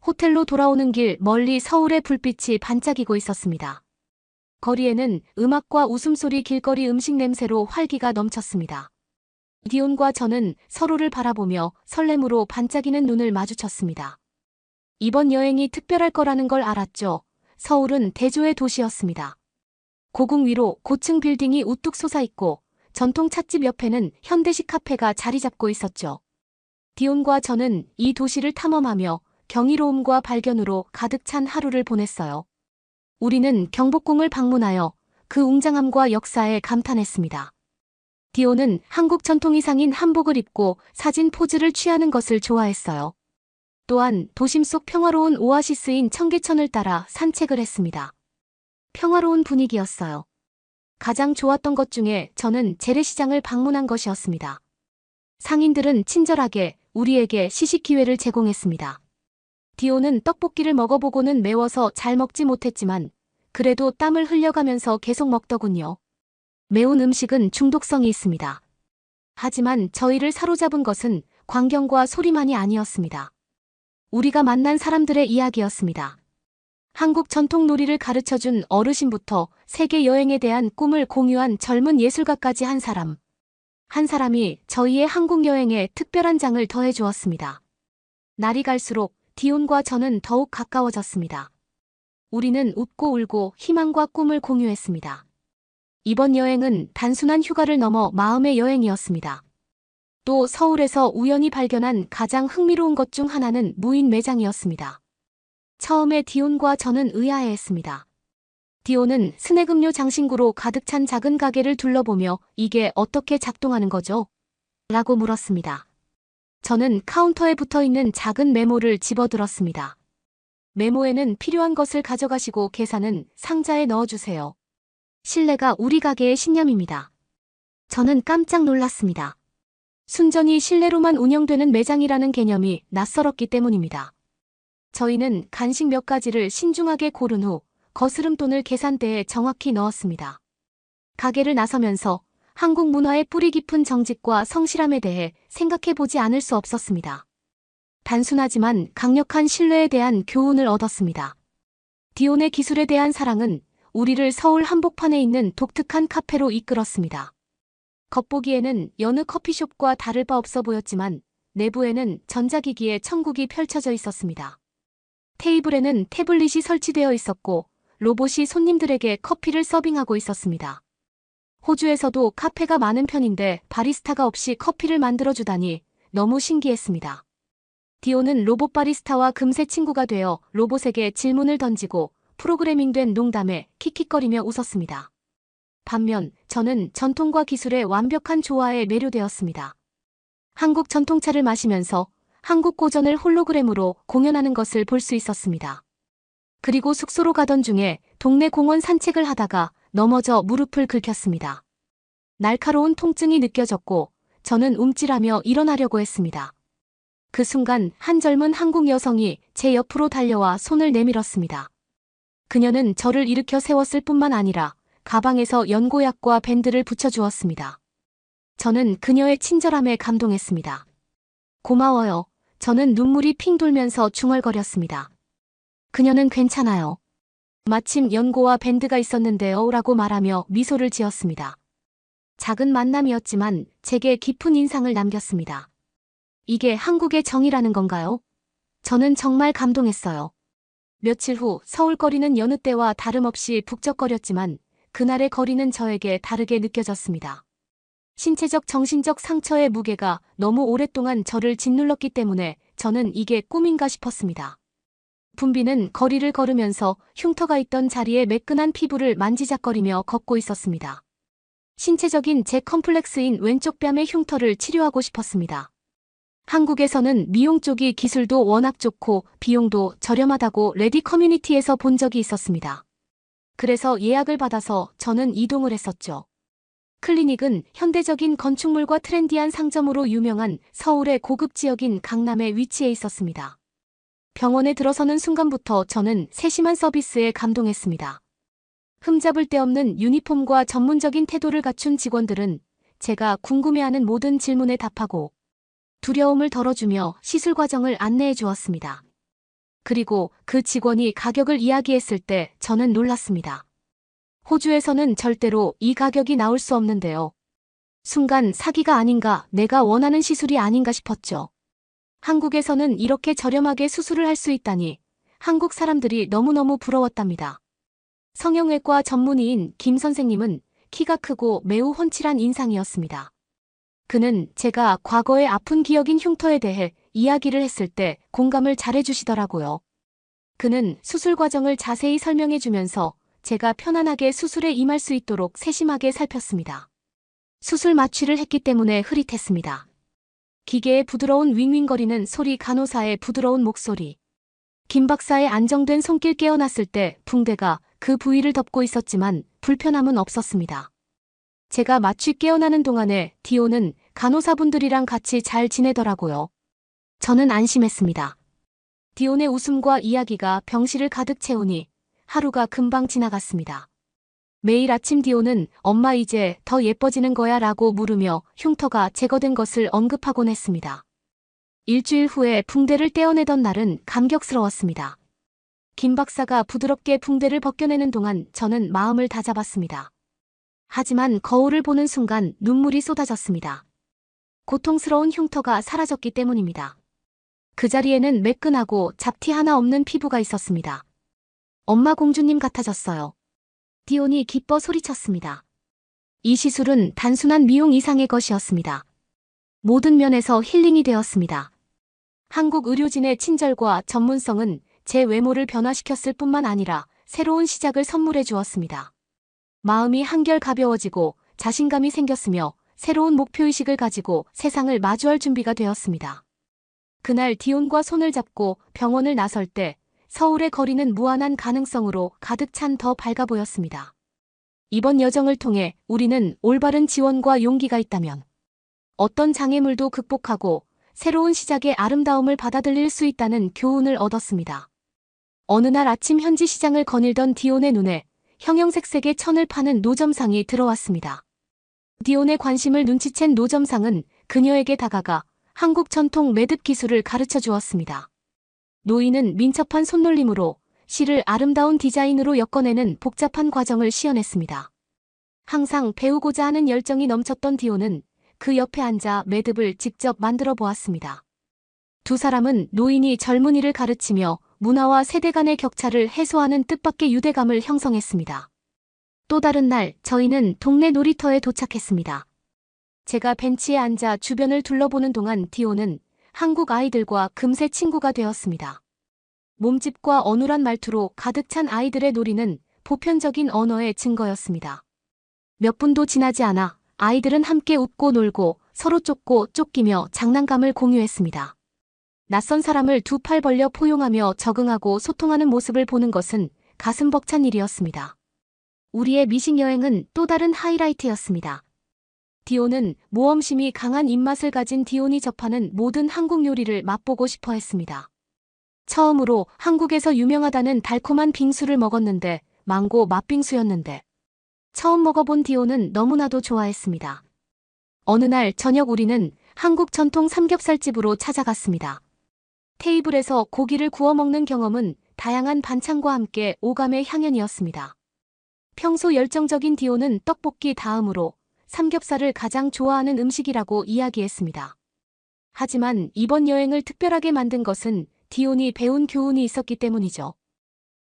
C: 호텔로 돌아오는 길 멀리 서울의 불빛이 반짝이고 있었습니다. 거리에는 음악과 웃음소리, 길거리 음식 냄새로 활기가 넘쳤습니다. 디온과 저는 서로를 바라보며 설렘으로 반짝이는 눈을 마주쳤습니다. 이번 여행이 특별할 거라는 걸 알았죠. 서울은 대조의 도시였습니다. 고궁 위로 고층 빌딩이 우뚝 솟아있고 전통 찻집 옆에는 현대식 카페가 자리 잡고 있었죠. 디온과 저는 이 도시를 탐험하며 경이로움과 발견으로 가득 찬 하루를 보냈어요. 우리는 경복궁을 방문하여 그 웅장함과 역사에 감탄했습니다. 디온은 한국 전통 의상인 한복을 입고 사진 포즈를 취하는 것을 좋아했어요. 또한 도심 속 평화로운 오아시스인 청계천을 따라 산책을 했습니다. 평화로운 분위기였어요. 가장 좋았던 것 중에 저는 재래시장을 방문한 것이었습니다. 상인들은 친절하게 우리에게 시식 기회를 제공했습니다. 디오는 떡볶이를 먹어보고는 매워서 잘 먹지 못했지만 그래도 땀을 흘려가면서 계속 먹더군요. 매운 음식은 중독성이 있습니다. 하지만 저희를 사로잡은 것은 광경과 소리만이 아니었습니다. 우리가 만난 사람들의 이야기였습니다. 한국 전통 놀이를 가르쳐준 어르신부터 세계 여행에 대한 꿈을 공유한 젊은 예술가까지 한 사람이 저희의 한국 여행에 특별한 장을 더해 주었습니다. 날이 갈수록 디온과 저는 더욱 가까워졌습니다. 우리는 웃고 울고 희망과 꿈을 공유했습니다. 이번 여행은 단순한 휴가를 넘어 마음의 여행이었습니다. 또 서울에서 우연히 발견한 가장 흥미로운 것 중 하나는 무인 매장이었습니다. 처음에 디온과 저는 의아해했습니다. 디온은 스낵음료 장신구로 가득 찬 작은 가게를 둘러보며 이게 어떻게 작동하는 거죠? 라고 물었습니다. 저는 카운터에 붙어있는 작은 메모를 집어들었습니다. 메모에는 필요한 것을 가져가시고 계산은 상자에 넣어주세요. 신뢰가 우리 가게의 신념입니다. 저는 깜짝 놀랐습니다. 순전히 신뢰로만 운영되는 매장이라는 개념이 낯설었기 때문입니다. 저희는 간식 몇 가지를 신중하게 고른 후 거스름돈을 계산대에 정확히 넣었습니다. 가게를 나서면서 한국 문화의 뿌리 깊은 정직과 성실함에 대해 생각해보지 않을 수 없었습니다. 단순하지만 강력한 신뢰에 대한 교훈을 얻었습니다. 디온의 기술에 대한 사랑은 우리를 서울 한복판에 있는 독특한 카페로 이끌었습니다. 겉보기에는 여느 커피숍과 다를 바 없어 보였지만 내부에는 전자기기의 천국이 펼쳐져 있었습니다. 테이블에는 태블릿이 설치되어 있었고 로봇이 손님들에게 커피를 서빙하고 있었습니다. 호주에서도 카페가 많은 편인데 바리스타가 없이 커피를 만들어주다니 너무 신기했습니다. 디오는 로봇 바리스타와 금세 친구가 되어 로봇에게 질문을 던지고 프로그래밍된 농담에 킥킥거리며 웃었습니다. 반면 저는 전통과 기술의 완벽한 조화에 매료되었습니다. 한국 전통차를 마시면서 한국 고전을 홀로그램으로 공연하는 것을 볼 수 있었습니다. 그리고 숙소로 가던 중에 동네 공원 산책을 하다가 넘어져 무릎을 긁혔습니다. 날카로운 통증이 느껴졌고 저는 움찔하며 일어나려고 했습니다. 그 순간 한 젊은 한국 여성이 제 옆으로 달려와 손을 내밀었습니다. 그녀는 저를 일으켜 세웠을 뿐만 아니라 가방에서 연고약과 밴드를 붙여주었습니다. 저는 그녀의 친절함에 감동했습니다. 고마워요. 저는 눈물이 핑 돌면서 중얼거렸습니다. 그녀는 괜찮아요. 마침 연고와 밴드가 있었는데요 라고 말하며 미소를 지었습니다. 작은 만남이었지만 제게 깊은 인상을 남겼습니다. 이게 한국의 정이라는 건가요? 저는 정말 감동했어요. 며칠 후 서울 거리는 여느 때와 다름없이 북적거렸지만 그날의 거리는 저에게 다르게 느껴졌습니다. 신체적 정신적 상처의 무게가 너무 오랫동안 저를 짓눌렀기 때문에 저는 이게 꿈인가 싶었습니다. 분비는 거리를 걸으면서 흉터가 있던 자리에 매끈한 피부를 만지작거리며 걷고 있었습니다. 신체적인 제 컴플렉스인 왼쪽 뺨의 흉터를 치료하고 싶었습니다. 한국에서는 미용 쪽이 기술도 워낙 좋고 비용도 저렴하다고 레디 커뮤니티에서 본 적이 있었습니다. 그래서 예약을 받아서 저는 이동을 했었죠. 클리닉은 현대적인 건축물과 트렌디한 상점으로 유명한 서울의 고급 지역인 강남에 위치해 있었습니다. 병원에 들어서는 순간부터 저는 세심한 서비스에 감동했습니다. 흠잡을 데 없는 유니폼과 전문적인 태도를 갖춘 직원들은 제가 궁금해하는 모든 질문에 답하고 두려움을 덜어주며 시술 과정을 안내해 주었습니다. 그리고 그 직원이 가격을 이야기했을 때 저는 놀랐습니다. 호주에서는 절대로 이 가격이 나올 수 없는데요. 순간 사기가 아닌가, 내가 원하는 시술이 아닌가 싶었죠. 한국에서는 이렇게 저렴하게 수술을 할 수 있다니 한국 사람들이 너무너무 부러웠답니다. 성형외과 전문의인 김 선생님은 키가 크고 매우 훤칠한 인상이었습니다. 그는 제가 과거의 아픈 기억인 흉터에 대해 이야기를 했을 때 공감을 잘해주시더라고요. 그는 수술 과정을 자세히 설명해주면서 제가 편안하게 수술에 임할 수 있도록 세심하게 살폈습니다. 수술 마취를 했기 때문에 흐릿했습니다. 기계의 부드러운 윙윙거리는 소리, 간호사의 부드러운 목소리. 김 박사의 안정된 손길, 깨어났을 때 붕대가 그 부위를 덮고 있었지만 불편함은 없었습니다. 제가 마취 깨어나는 동안에 디오는 간호사분들이랑 같이 잘 지내더라고요. 저는 안심했습니다. 디온의 웃음과 이야기가 병실을 가득 채우니 하루가 금방 지나갔습니다. 매일 아침 디온은 엄마 이제 더 예뻐지는 거야 라고 물으며 흉터가 제거된 것을 언급하곤 했습니다. 일주일 후에 붕대를 떼어내던 날은 감격스러웠습니다. 김 박사가 부드럽게 붕대를 벗겨내는 동안 저는 마음을 다잡았습니다. 하지만 거울을 보는 순간 눈물이 쏟아졌습니다. 고통스러운 흉터가 사라졌기 때문입니다. 그 자리에는 매끈하고 잡티 하나 없는 피부가 있었습니다. 엄마 공주님 같아졌어요. 디온이 기뻐 소리쳤습니다. 이 시술은 단순한 미용 이상의 것이었습니다. 모든 면에서 힐링이 되었습니다. 한국 의료진의 친절과 전문성은 제 외모를 변화시켰을 뿐만 아니라 새로운 시작을 선물해 주었습니다. 마음이 한결 가벼워지고 자신감이 생겼으며 새로운 목표의식을 가지고 세상을 마주할 준비가 되었습니다. 그날 디온과 손을 잡고 병원을 나설 때 서울의 거리는 무한한 가능성으로 가득 찬 더 밝아 보였습니다. 이번 여정을 통해 우리는 올바른 지원과 용기가 있다면 어떤 장애물도 극복하고 새로운 시작의 아름다움을 받아들일 수 있다는 교훈을 얻었습니다. 어느 날 아침 현지 시장을 거닐던 디온의 눈에 형형색색의 천을 파는 노점상이 들어왔습니다. 디온의 관심을 눈치챈 노점상은 그녀에게 다가가 한국 전통 매듭 기술을 가르쳐 주었습니다. 노인은 민첩한 손놀림으로 실을 아름다운 디자인으로 엮어내는 복잡한 과정을 시연했습니다. 항상 배우고자 하는 열정이 넘쳤던 디온은 그 옆에 앉아 매듭을 직접 만들어 보았습니다. 두 사람은 노인이 젊은이를 가르치며 문화와 세대 간의 격차를 해소하는 뜻밖의 유대감을 형성했습니다. 또 다른 날 저희는 동네 놀이터에 도착했습니다. 제가 벤치에 앉아 주변을 둘러보는 동안 디온은 한국 아이들과 금세 친구가 되었습니다. 몸집과 어눌한 말투로 가득 찬 아이들의 놀이는 보편적인 언어의 증거였습니다. 몇 분도 지나지 않아 아이들은 함께 웃고 놀고 서로 쫓고 쫓기며 장난감을 공유했습니다. 낯선 사람을 두 팔 벌려 포용하며 적응하고 소통하는 모습을 보는 것은 가슴 벅찬 일이었습니다. 우리의 미식 여행은 또 다른 하이라이트였습니다. 디온은 모험심이 강한 입맛을 가진 디온이 접하는 모든 한국 요리를 맛보고 싶어 했습니다. 처음으로 한국에서 유명하다는 달콤한 빙수를 먹었는데 망고 맛빙수였는데 처음 먹어본 디온은 너무나도 좋아했습니다. 어느 날 저녁 우리는 한국 전통 삼겹살집으로 찾아갔습니다. 테이블에서 고기를 구워 먹는 경험은 다양한 반찬과 함께 오감의 향연이었습니다. 평소 열정적인 디온은 떡볶이 다음으로 삼겹살을 가장 좋아하는 음식이라고 이야기했습니다. 하지만 이번 여행을 특별하게 만든 것은 디온이 배운 교훈이 있었기 때문이죠.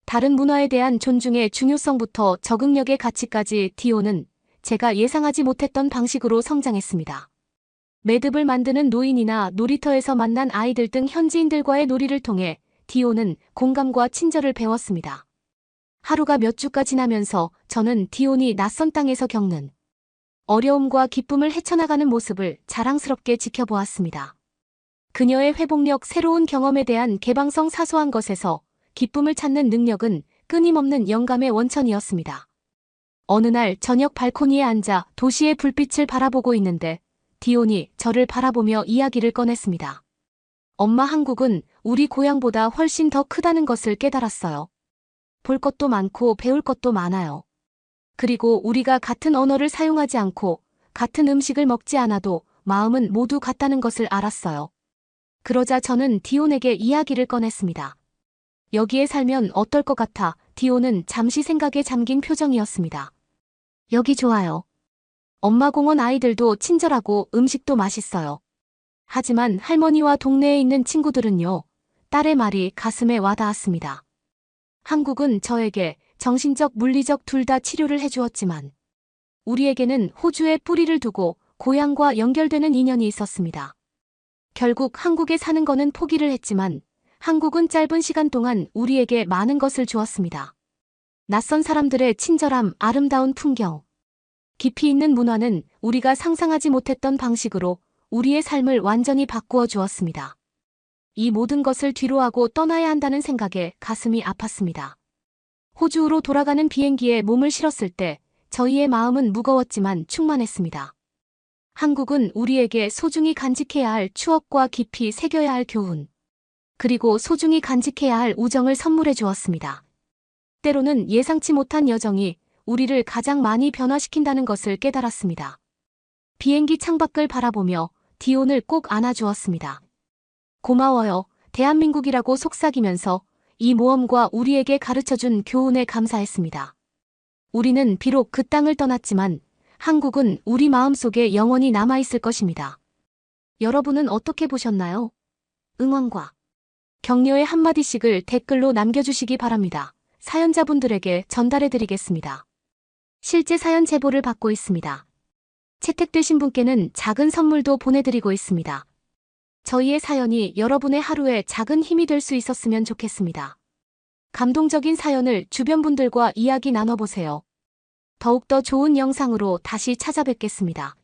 C: 다른 문화에 대한 존중의 중요성부터 적응력의 가치까지 디온은 제가 예상하지 못했던 방식으로 성장했습니다. 매듭을 만드는 노인이나 놀이터에서 만난 아이들 등 현지인들과의 놀이를 통해 디온은 공감과 친절을 배웠습니다. 하루가 몇 주가 지나면서 저는 디온이 낯선 땅에서 겪는 어려움과 기쁨을 헤쳐나가는 모습을 자랑스럽게 지켜보았습니다. 그녀의 회복력, 새로운 경험에 대한 개방성, 사소한 것에서 기쁨을 찾는 능력은 끊임없는 영감의 원천이었습니다. 어느 날 저녁 발코니에 앉아 도시의 불빛을 바라보고 있는데 디온이 저를 바라보며 이야기를 꺼냈습니다. 엄마, 한국은 우리 고향보다 훨씬 더 크다는 것을 깨달았어요. 볼 것도 많고 배울 것도 많아요. 그리고 우리가 같은 언어를 사용하지 않고 같은 음식을 먹지 않아도 마음은 모두 같다는 것을 알았어요. 그러자 저는 디온에게 이야기를 꺼냈습니다. 여기에 살면 어떨 것 같아? 디온은 잠시 생각에 잠긴 표정이었습니다. 여기 좋아요. 엄마, 공원 아이들도 친절하고 음식도 맛있어요. 하지만 할머니와 동네에 있는 친구들은요. 딸의 말이 가슴에 와닿았습니다. 한국은 저에게 정신적, 물리적 둘 다 치료를 해주었지만 우리에게는 호주에 뿌리를 두고 고향과 연결되는 인연이 있었습니다. 결국 한국에 사는 거는 포기를 했지만 한국은 짧은 시간 동안 우리에게 많은 것을 주었습니다. 낯선 사람들의 친절함, 아름다운 풍경, 깊이 있는 문화는 우리가 상상하지 못했던 방식으로 우리의 삶을 완전히 바꾸어 주었습니다. 이 모든 것을 뒤로하고 떠나야 한다는 생각에 가슴이 아팠습니다. 호주로 돌아가는 비행기에 몸을 실었을 때 저희의 마음은 무거웠지만 충만했습니다. 한국은 우리에게 소중히 간직해야 할 추억과 깊이 새겨야 할 교훈, 그리고 소중히 간직해야 할 우정을 선물해 주었습니다. 때로는 예상치 못한 여정이 우리를 가장 많이 변화시킨다는 것을 깨달았습니다. 비행기 창밖을 바라보며 디온을 꼭 안아주었습니다. 고마워요, 대한민국이라고 속삭이면서 이 모험과 우리에게 가르쳐준 교훈에 감사했습니다. 우리는 비록 그 땅을 떠났지만 한국은 우리 마음속에 영원히 남아있을 것입니다. 여러분은 어떻게 보셨나요? 응원과 격려의 한마디씩을 댓글로 남겨주시기 바랍니다. 사연자분들에게 전달해드리겠습니다. 실제 사연 제보를 받고 있습니다. 채택되신 분께는 작은 선물도 보내드리고 있습니다. 저희의 사연이 여러분의 하루에 작은 힘이 될 수 있었으면 좋겠습니다. 감동적인 사연을 주변 분들과 이야기 나눠보세요. 더욱더 좋은 영상으로 다시 찾아뵙겠습니다.